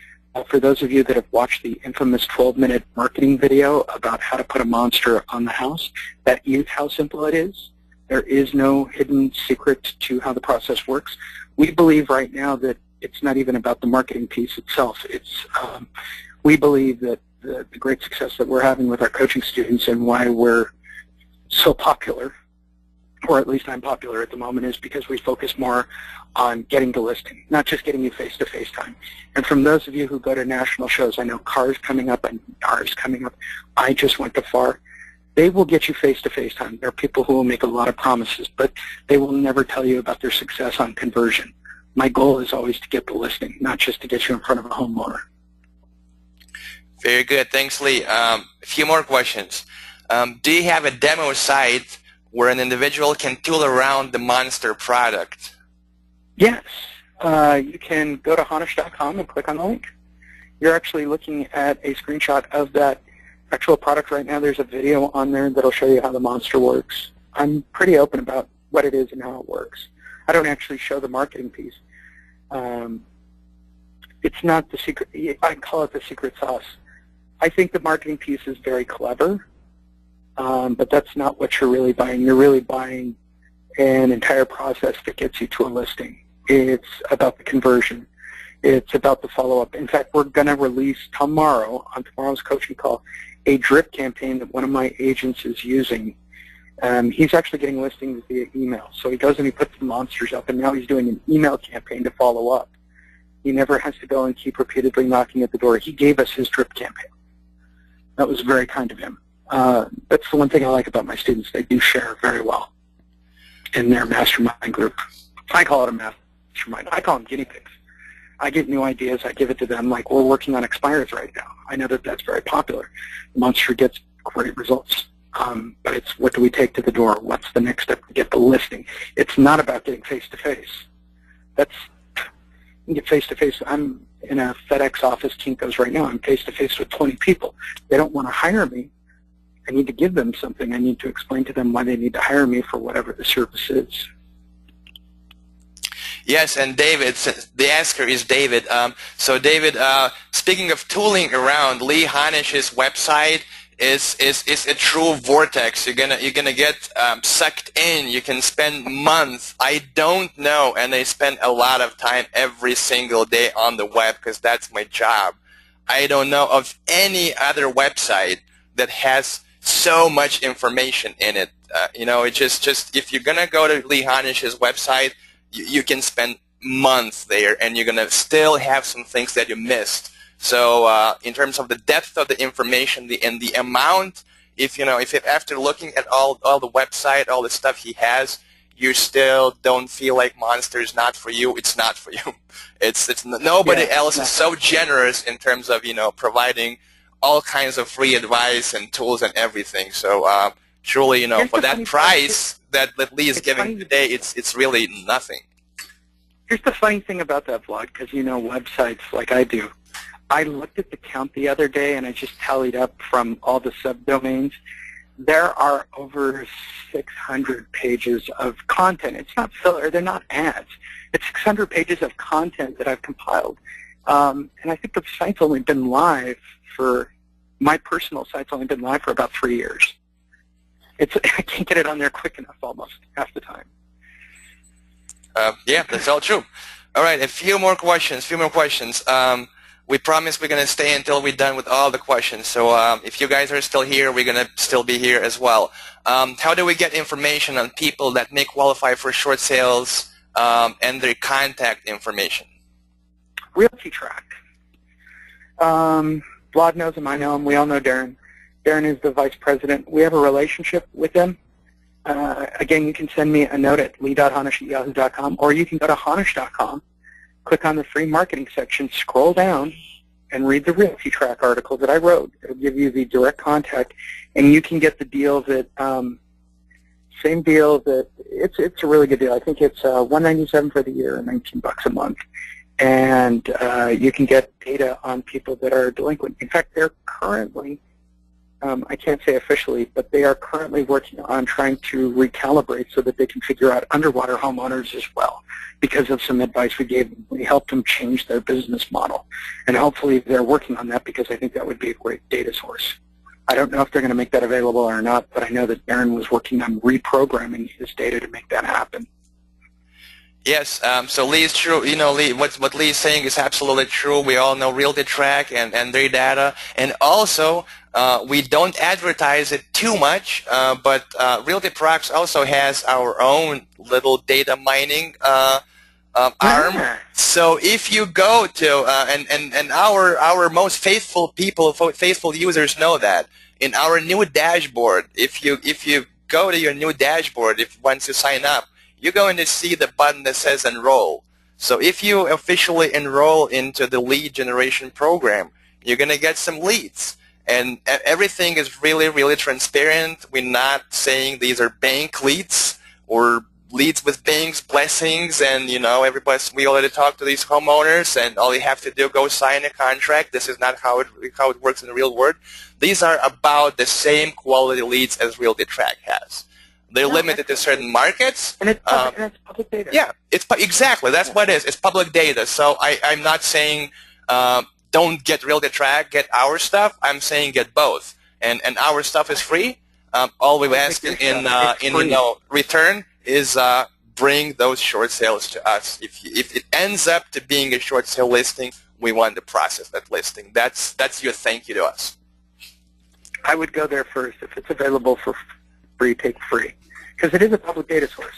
For those of you that have watched the infamous 12-minute marketing video about how to put a Monster on the house, that is how simple it is. There is no hidden secret to how the process works. We believe right now that it's not even about the marketing piece itself. It's we believe that the great success that we're having with our coaching students, and why we're so popular, or at least I'm popular at the moment, is because we focus more on getting the listing, not just getting you face-to-face time. And from those of you who go to national shows, I know CAR's coming up and ours coming up. I just went to FAR. They will get you face-to-face time. There are people who will make a lot of promises, but they will never tell you about their success on conversion. My goal is always to get the listing, not just to get you in front of a homeowner. Very good. Thanks, Lee. A few more questions. Do you have a demo site where an individual can tool around the Monster product? Yes. You can go to Honish.com and click on the link. You're actually looking at a screenshot of that actual product right now. There's a video on there that'll show you how the Monster works. I'm pretty open about what it is and how it works. I don't actually show the marketing piece. It's not the secret. I call it the secret sauce. I think the marketing piece is very clever, but that's not what you're really buying. You're really buying an entire process that gets you to a listing. It's about the conversion. It's about the follow-up. In fact, we're going to release tomorrow, on tomorrow's coaching call, a drip campaign that one of my agents is using. He's actually getting listings via email. So he goes and he puts the monsters up, and now he's doing an email campaign to follow up. He never has to go and keep repeatedly knocking at the door. He gave us his drip campaign. That was very kind of him. That's the one thing I like about my students. They do share very well in their mastermind group. I call it a mastermind. I call them guinea pigs. I get new ideas. I give it to them. Like, we're working on expires right now. I know that that's very popular. Monster gets great results. But it's, what do we take to the door? What's the next step to get the listing? It's not about getting face-to-face. That's, you get face-to-face. I'm in a FedEx office, Kinko's right now. I'm face-to-face with 20 people. They don't want to hire me. I need to give them something. I need to explain to them why they need to hire me for whatever the service is. Yes, and David, the asker is David. So David, speaking of tooling around, Lee Honish's website is a true vortex. You're gonna get sucked in. You can spend months. I don't know, and I spend a lot of time every single day on the web because that's my job. I don't know of any other website that has so much information in it. You know, it's just if you're gonna go to Lee Honish's website, you can spend months there, and you're gonna still have some things that you missed. So in terms of the depth of the information, and the amount, if after looking at all the website, all the stuff he has, you still don't feel like Monster is not for you, it's not for you. It's nobody else is so generous in terms of providing all kinds of free advice and tools and everything. So truly, for that price that Lee is giving today, it's really nothing. Here's the funny thing about that vlog, because websites like I do. I looked at the count the other day, and I just tallied up from all the subdomains. There are over 600 pages of content. It's not filler. They're not ads. It's 600 pages of content that I've compiled. And I think the site's only been live for, my personal site's only been live for about 3 years. I can't get it on there quick enough almost half the time. Yeah, that's all true. All right, a few more questions. We promise we're going to stay until we're done with all the questions. So if you guys are still here, we're going to still be here as well. How do we get information on people that may qualify for short sales and their contact information? RealTrac. Vlad knows him. I know him. We all know Darren. Darren is the vice president. We have a relationship with them. Again, you can send me a note at lee.honish@yahoo.com, or you can go to honish.com. Click on the free marketing section, scroll down, and read the RealTrac article that I wrote. It'll give you the direct contact, and you can get the deal that, same deal that, it's a really good deal. I think it's $197 for the year and $19 a month. And you can get data on people that are delinquent. In fact, they're currently, I can't say officially, but they are currently working on trying to recalibrate so that they can figure out underwater homeowners as well, because of some advice we gave them. We helped them change their business model. And hopefully they're working on that, because I think that would be a great data source. I don't know if they're going to make that available or not, but I know that Aaron was working on reprogramming his data to make that happen. Yes, so Lee is true. Lee, what Lee is saying is absolutely true. We all know RealTrac and their data. And also, we don't advertise it too much, but RealTrac also has our own little data mining arm. So if you go to, and our most faithful people, faithful users know that, in our new dashboard, if you go to your new dashboard, once you sign up, you're going to see the button that says enroll. So if you officially enroll into the lead generation program, you're going to get some leads. And everything is really, really transparent. We're not saying these are bank leads or leads with bank's blessings, and we already talked to these homeowners, and all you have to do, go sign a contract. This is not how it works in the real world. These are about the same quality leads as RealTrac has. They're limited to certain markets. And it's public data. Yeah, exactly. That's what it is. It's public data. So I'm not saying don't get RealTrac, get our stuff. I'm saying get both. And our stuff is free. All we ask in return is bring those short sales to us. If it ends up to being a short sale listing, we want to process that listing. That's your thank you to us. I would go there first. If it's available for free, take free, because it is a public data source.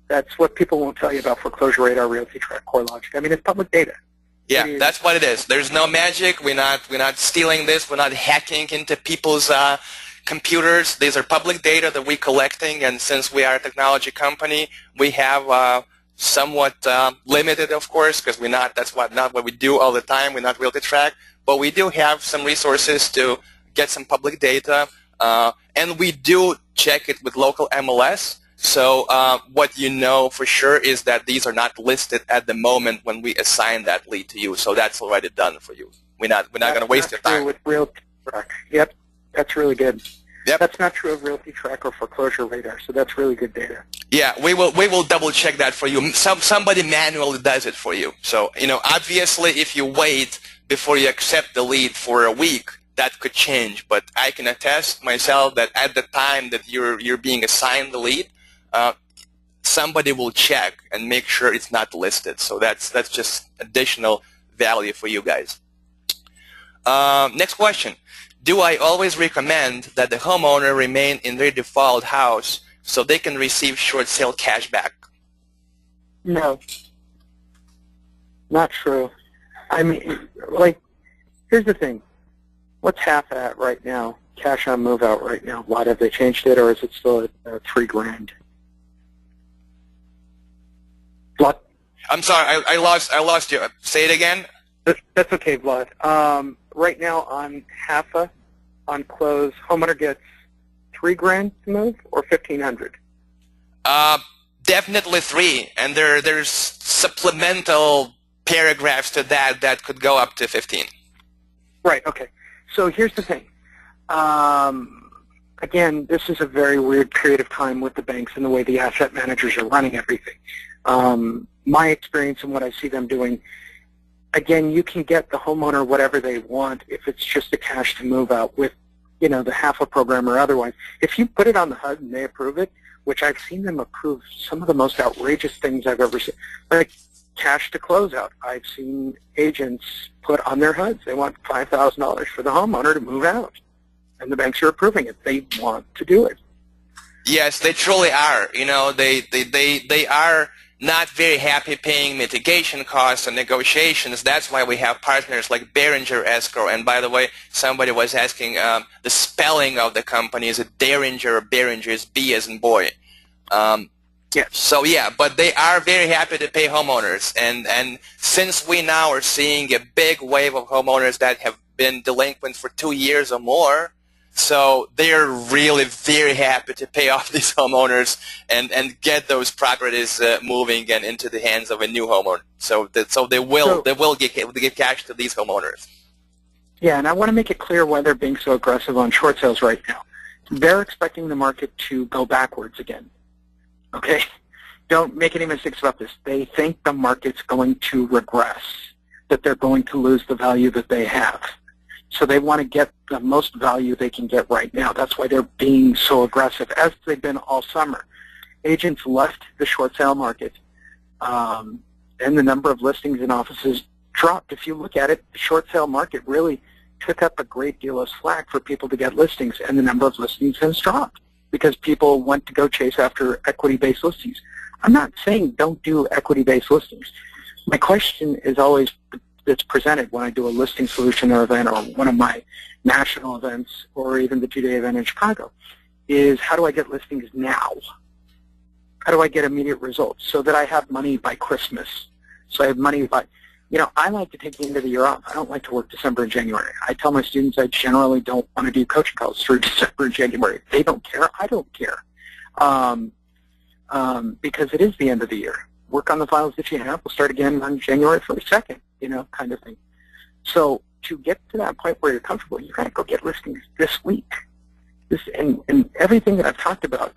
That's what people won't tell you about Foreclosure Radar, RealTrac, CoreLogic. I mean, it's public data. Yeah, that's what it is. There's no magic. We're not stealing this. We're not hacking into people's computers. These are public data that we're collecting, and since we are a technology company, we have somewhat limited, of course, because that's not what we do all the time. We're not RealTrac, but we do have some resources to get some public data, and we do check it with local MLS. So what you know for sure is that these are not listed at the moment when we assign that lead to you. So that's already done for you. We're not going to waste your time. With RealTrac. Yep, that's really good. Yep. That's not true of RealTrac or Foreclosure Radar. So that's really good data. Yeah, we will double check that for you. Somebody manually does it for you. So obviously, if you wait before you accept the lead for a week, that could change. But I can attest myself that at the time that you're being assigned the lead, somebody will check and make sure it's not listed. So that's just additional value for you guys. Next question. Do I always recommend that the homeowner remain in their default house so they can receive short sale cash back? No. Not true. I mean, here's the thing. What's half at right now? Cash on move out right now. Why have they changed it, or is it still at $3,000? Vlad? I'm sorry, I lost you. Say it again. That's okay, Vlad. Right now on HAFA, on close, homeowner gets $3,000 to move or $1,500. Definitely 3, and there's supplemental paragraphs to that could go up to 15. Right. Okay. So here's the thing. Again, this is a very weird period of time with the banks and the way the asset managers are running everything. My experience and what I see them doing, again, you can get the homeowner whatever they want if it's just a cash to move out with, the HAFA program or otherwise. If you put it on the HUD and they approve it, which I've seen them approve some of the most outrageous things I've ever seen, like cash to close out. I've seen agents put on their HUDs, they want $5,000 for the homeowner to move out. And the banks are approving it. They want to do it. Yes, they truly are. They are not very happy paying mitigation costs and negotiations. That's why we have partners like Behringer Escrow. And by the way, somebody was asking the spelling of the company. Is it Behringer or Behringer? Is B as in boy. Yes. So yeah, but they are very happy to pay homeowners. And since we now are seeing a big wave of homeowners that have been delinquent for 2 years or more, so they're really very happy to pay off these homeowners and get those properties moving and into the hands of a new homeowner. So they will give cash to these homeowners. Yeah, and I want to make it clear why they're being so aggressive on short sales right now. They're expecting the market to go backwards again. Okay? Don't make any mistakes about this. They think the market's going to regress, that they're going to lose the value that they have. So they want to get the most value they can get right now. That's why they're being so aggressive, as they've been all summer. Agents left the short sale market, and the number of listings in offices dropped. If you look at it, the short sale market really took up a great deal of slack for people to get listings, and the number of listings has dropped because people went to go chase after equity-based listings. I'm not saying don't do equity-based listings. My question is always that's presented when I do a listing solution or event or one of my national events or even the 2-day event in Chicago is how do I get listings now? How do I get immediate results so that I have money by Christmas? So I have money by, I like to take the end of the year off. I don't like to work December and January. I tell my students I generally don't want to do coaching calls through December and January. They don't care. I don't care because it is the end of the year. Work on the files that you have. We'll start again on January 2nd, kind of thing. So to get to that point where you're comfortable, you got to go get listings this week. And everything that I've talked about,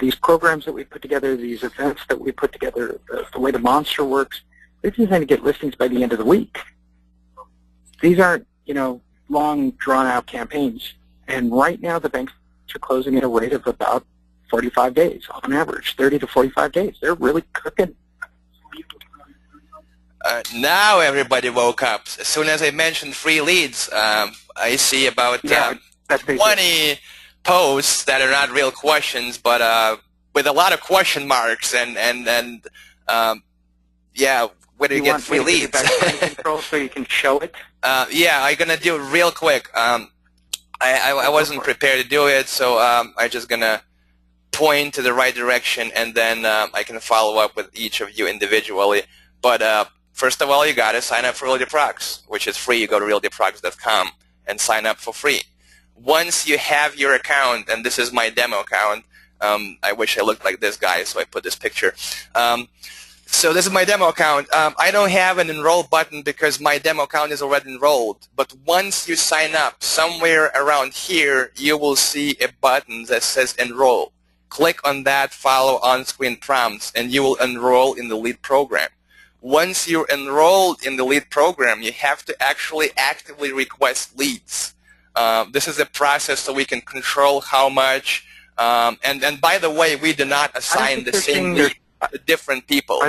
these programs that we put together, these events that we put together, the way the monster works, they're designed to get listings by the end of the week. These aren't, long, drawn-out campaigns. And right now the banks are closing at a rate of about 45 days on average, 30 to 45 days. They're really cooking. Now everybody woke up. As soon as I mentioned free leads, I see about 20 posts that are not real questions, but with a lot of question marks and yeah, where do you get free leads? Control so you can show it. Yeah, I'm gonna do it real quick. I wasn't prepared to do it, so I'm just gonna point to the right direction, and then I can follow up with each of you individually. But first of all, you gotta sign up for RealTrac, which is free. You go to realtrac.com and sign up for free. Once you have your account, and this is my demo account, I wish I looked like this guy, so I put this picture. So this is my demo account. I don't have an enroll button because my demo account is already enrolled. But once you sign up, somewhere around here, you will see a button that says enroll. Click on that, follow on-screen prompts, and you will enroll in the lead program. Once you're enrolled in the lead program, you have to actually actively request leads. This is a process so we can control how much. And by the way, we do not assign the same lead to different people.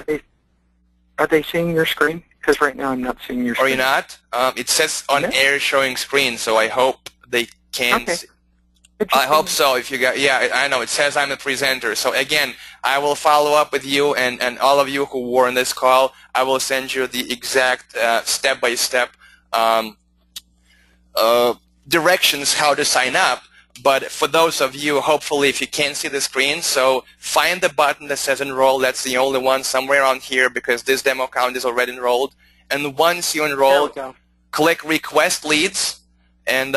Are they seeing your screen? Because right now I'm not seeing your screen. Are you not? It says on air showing screen, so I hope they can. Okay. I hope so. If you got, yeah, I know it says I'm a presenter. So again, I will follow up with you and all of you who were on this call. I will send you the exact step-by-step directions how to sign up. But for those of you, hopefully, if you can't see the screen, so find the button that says enroll. That's the only one somewhere on here because this demo account is already enrolled. And once you enroll, click request leads. And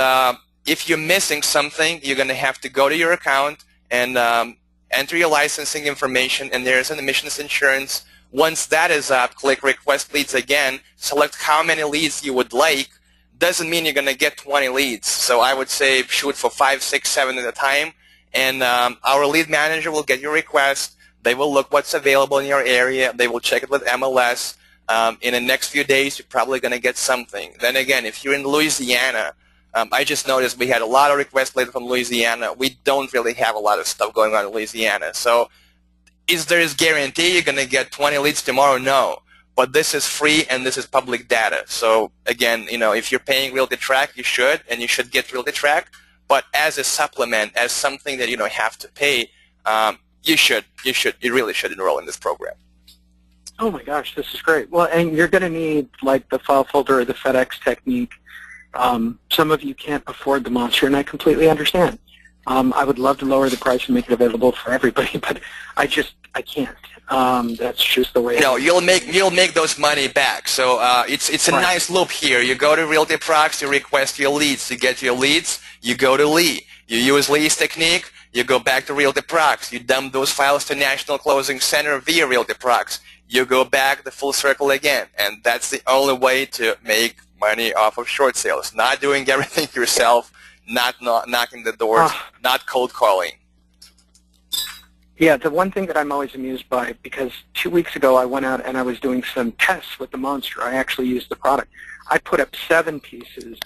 if you're missing something, you're going to have to go to your account and enter your licensing information. And there's an emissions insurance. Once that is up, click request leads again. Select how many leads you would like. Doesn't mean you're going to get 20 leads. So I would say shoot for 5, 6, 7 at a time. And our lead manager will get your request. They will look what's available in your area. They will check it with MLS. In the next few days, you're probably going to get something. Then again, if you're in Louisiana, I just noticed we had a lot of requests later from Louisiana. We don't really have a lot of stuff going on in Louisiana. So is there a guarantee you're going to get 20 leads tomorrow? No. But this is free and this is public data. So again, if you're paying RealTrac, you should, and you should get RealTrac. But as a supplement, as something that you don't have to pay, you really should enroll in this program. Oh my gosh, this is great. Well, and you're going to need like the file folder or the FedEx technique. Some of you can't afford the monster, and I completely understand. I would love to lower the price and make it available for everybody, but I can't. That's just the way. You'll make those money back. So it's a nice loop here. You go to RealTrac, you request your leads. You get your leads. You go to Lee. You use Lee's technique. You go back to RealTrac. You dump those files to National Closing Center via RealTrac. You go back the full circle again, and that's the only way to make money off of short sales. Not doing everything yourself. Not knocking the doors. Not cold calling. Yeah, the one thing that I'm always amused by, because 2 weeks ago I went out and I was doing some tests with the monster. I actually used the product. I put up 7 pieces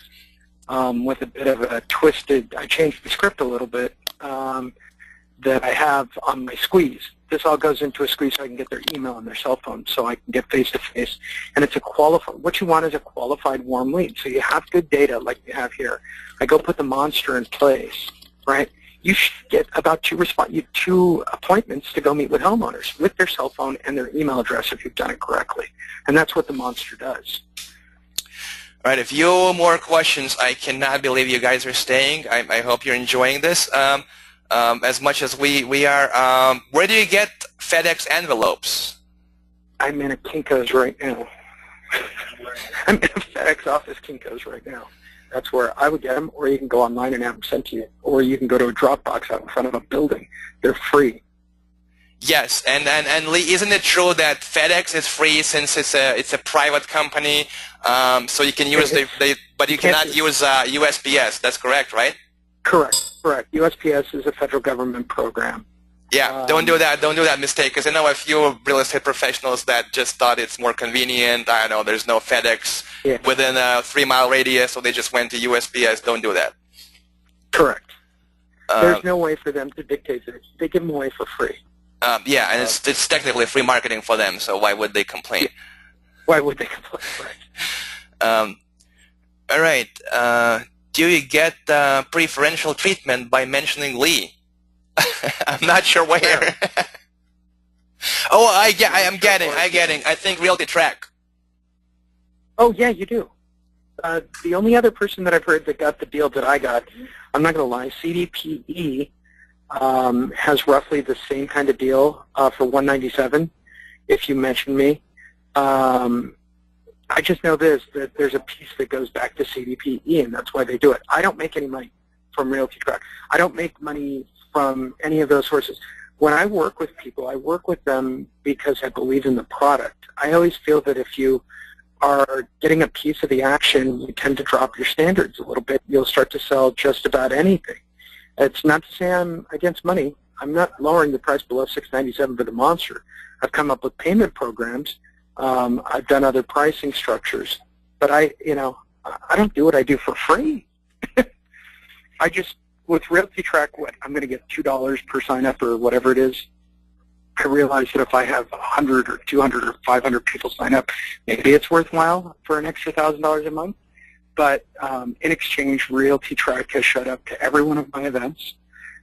with a bit of a twisted, I changed the script a little bit, that I have on my squeeze. This all goes into a squeeze so I can get their email and their cell phone so I can get face-to-face. And it's a qualified, what you want is a qualified warm lead. So you have good data like you have here. I go put the monster in place, right? You should get about 2 appointments to go meet with homeowners with their cell phone and their email address if you've done it correctly. And that's what the monster does. All right, a few more questions. I cannot believe you guys are staying. I hope you're enjoying this as much as we are. Where do you get FedEx envelopes? I'm in a Kinko's right now. I'm in a FedEx office Kinko's right now. That's where I would get them, or you can go online and have them sent to you, or you can go to a Dropbox out in front of a building. They're free. Yes, and Lee, isn't it true that FedEx is free since it's a private company, so you can use but you cannot use USPS? That's correct, right? Correct. USPS is a federal government program. Yeah, don't do that. Don't do that mistake, because I know a few real estate professionals that just thought it's more convenient. I don't know, there's no FedEx within a 3-mile radius, so they just went to USPS. Don't do that. Correct. There's no way for them to dictate this. They give them away for free. Yeah, and it's technically free marketing for them, so why would they complain? Why would they complain? Right. All right. Do you get preferential treatment by mentioning Lee? I'm not sure where. Oh, I'm getting. I think RealTrac. Oh, yeah, you do. The only other person that I've heard that got the deal that I got, I'm not going to lie, CDPE has roughly the same kind of deal for $197 if you mention me. I just know that there's a piece that goes back to CDPE, and that's why they do it. I don't make any money from RealTrac. I don't make money from any of those sources. When I work with people, I work with them because I believe in the product. I always feel that if you are getting a piece of the action, you tend to drop your standards a little bit. You'll start to sell just about anything. It's not to say I'm against money. I'm not lowering the price below $697 for the monster. I've come up with payment programs. I've done other pricing structures, but I don't do what I do for free. I just, with RealTrac, I'm going to get $2 per sign up or whatever it is. I realize that if I have 100 or 200 or 500 people sign up, maybe it's worthwhile for an extra $1,000 a month. But in exchange, RealTrac has showed up to every one of my events.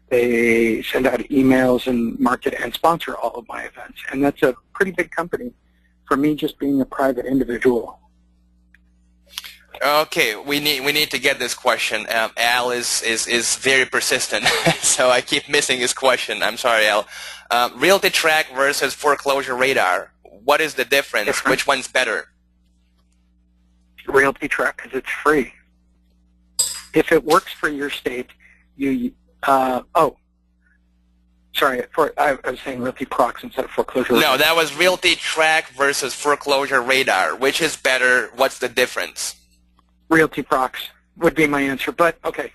They send out emails and market and sponsor all of my events, and that's a pretty big company for me just being a private individual. Okay, we need to get this question. Al is very persistent, so I keep missing his question. I'm sorry, Al. RealTrac versus Foreclosure Radar. What is the difference? Which one's better? RealTrac, because it's free. If it works for your state, I was saying RealTrac instead of Foreclosure Radar. No, that was RealTrac versus Foreclosure Radar. Which is better? What's the difference? RealTrac would be my answer, but okay.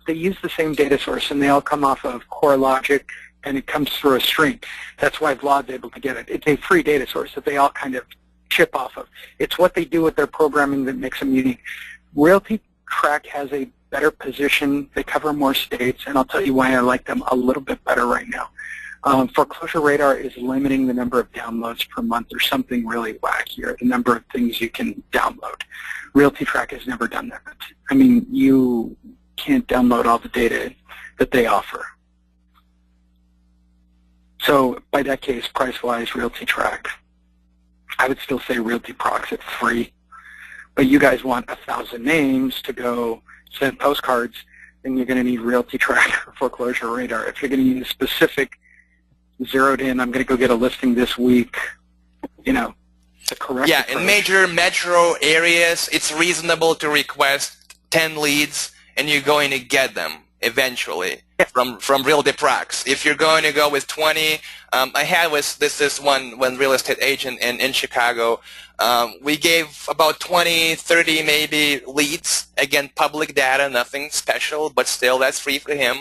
They use the same data source, and they all come off of CoreLogic, and it comes through a stream. That's why Vlad's able to get it. It's a free data source that they all kind of chip off of. It's what they do with their programming that makes them unique. RealTrac has a better position. They cover more states, and I'll tell you why I like them a little bit better right now. Foreclosure Radar is limiting the number of downloads per month or something really wackier, the number of things you can download. RealTrac has never done that. I mean, you can't download all the data that they offer. So by that case, price-wise, RealTrac. I would still say RealTrac is free. But you guys want 1,000 names to go send postcards, then you're going to need RealTrac or Foreclosure Radar. If you're going to use specific, zeroed in, I'm going to go get a listing this week, the correct Yeah, approach. in major metro areas, it's reasonable to request 10 leads, and you're going to get them eventually from RealTrac. If you're going to go with 20, I had this one real estate agent in Chicago. We gave about 20, 30 maybe leads. Again, public data, nothing special, but still that's free for him.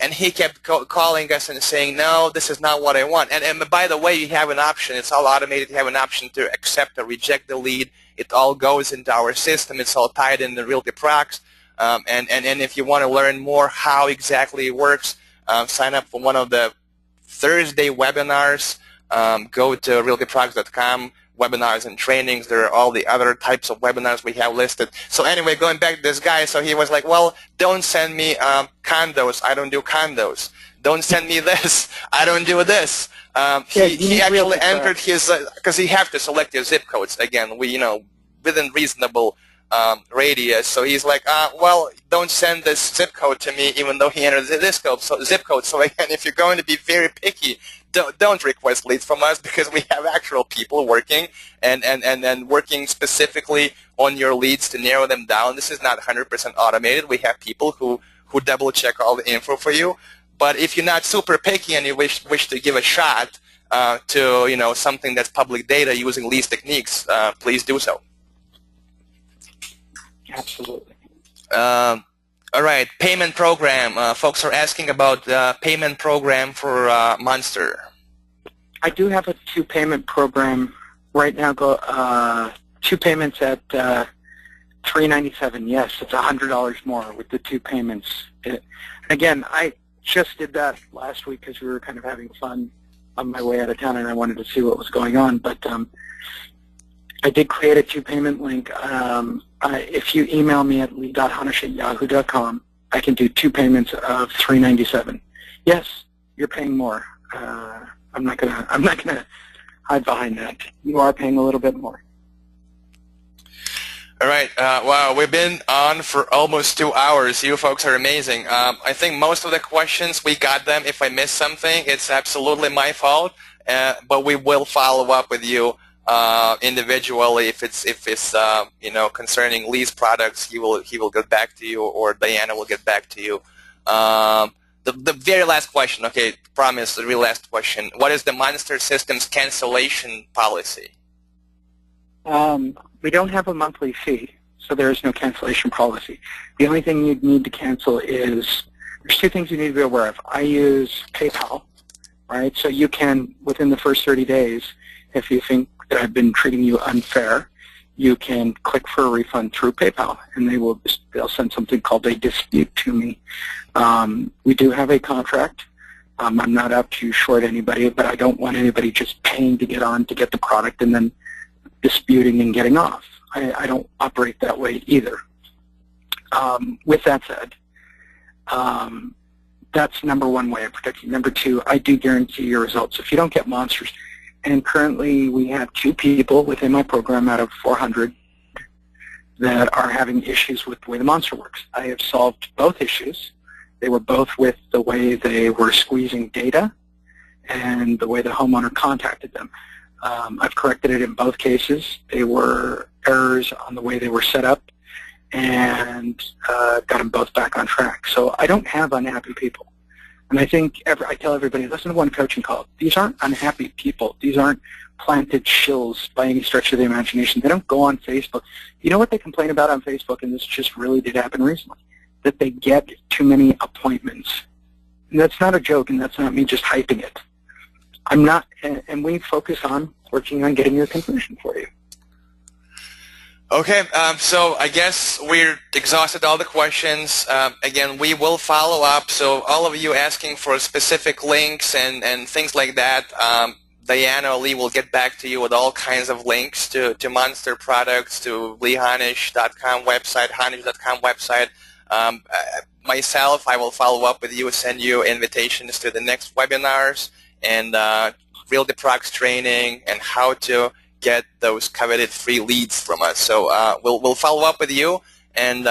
And he kept calling us and saying, no, this is not what I want. And by the way, you have an option. It's all automated. You have an option to accept or reject the lead. It all goes into our system. It's all tied in the RealTrac. And if you want to learn more how exactly it works, sign up for one of the Thursday webinars. Go to realtyproducts.com, webinars and trainings. There are all the other types of webinars we have listed. So anyway, going back to this guy, so he was like, well, don't send me condos. I don't do condos. Don't send me this. I don't do this. He actually entered his, because he have to select your zip codes. Again, within reasonable radius. So he's like, well, don't send this zip code to me, even though he entered the zip code. So again, if you're going to be very picky, don't request leads from us, because we have actual people working and working specifically on your leads to narrow them down. This is not 100% automated. We have people who double check all the info for you. But if you're not super picky and you wish to give a shot to something that's public data using leads techniques, please do so. Absolutely. All right, payment program. Folks are asking about the payment program for Monster. I do have a 2-payment program right now. Go 2 payments at $397. Yes, it's $100 more with the 2 payments. Again, I just did that last week because we were kind of having fun on my way out of town, and I wanted to see what was going on. But I did create a 2-payment link. If you email me at lee.honish@yahoo.com, I can do 2 payments of $397. Yes, you're paying more. I'm not gonna hide behind that. You are paying a little bit more. All right. Wow, we've been on for almost 2 hours. You folks are amazing. I think most of the questions, we got them. If I missed something, it's absolutely my fault. But we will follow up with you individually if it's concerning Lee's products. He will get back to you, or Diana will get back to you. The very last question. Okay, promise. The real last question. What is the Monster Systems cancellation policy? We don't have a monthly fee, so there is no cancellation policy. The only thing you'd need to cancel is, there's 2 things you need to be aware of. I use PayPal, right? So you can, within the first 30 days, if you think that I've been treating you unfair, you can click for a refund through PayPal, and they'll send something called a dispute to me. We do have a contract. I'm not out to short anybody, but I don't want anybody just paying to get on to get the product and then disputing and getting off. I don't operate that way either. With that said, that's number 1 way of protecting. Number 2, I do guarantee your results. If you don't get monsters, and currently we have 2 people within my program out of 400 that are having issues with the way the monster works. I have solved both issues. They were both with the way they were squeezing data and the way the homeowner contacted them. I've corrected it in both cases. They were errors on the way they were set up, and got them both back on track. So I don't have unhappy people. And I think I tell everybody, listen to one coaching call. These aren't unhappy people. These aren't planted shills by any stretch of the imagination. They don't go on Facebook. You know what they complain about on Facebook, and this just really did happen recently, that they get too many appointments. And that's not a joke, and that's not me just hyping it. I'm not, and we focus on working on getting your conclusion for you. Okay, so I guess we're exhausted all the questions. Again, we will follow up. So all of you asking for specific links and things like that, Diana or Lee will get back to you with all kinds of links to Monster products, to leehonish.com website, honish.com website. Myself, I will follow up with you, send you invitations to the next webinars and RealTrac training and how to get those coveted free leads from us. So we'll follow up with you, and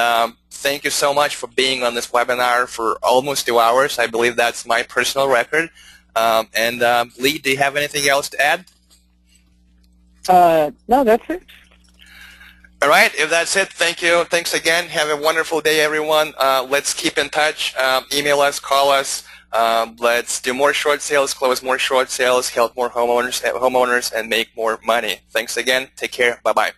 thank you so much for being on this webinar for almost 2 hours. I believe that's my personal record. Lee, do you have anything else to add? No, that's it. All right, if that's it, thank you. Thanks again. Have a wonderful day, everyone. Let's keep in touch. Email us, call us. Let's do more short sales, close more short sales, help more homeowners, and make more money. Thanks again. Take care. Bye-bye.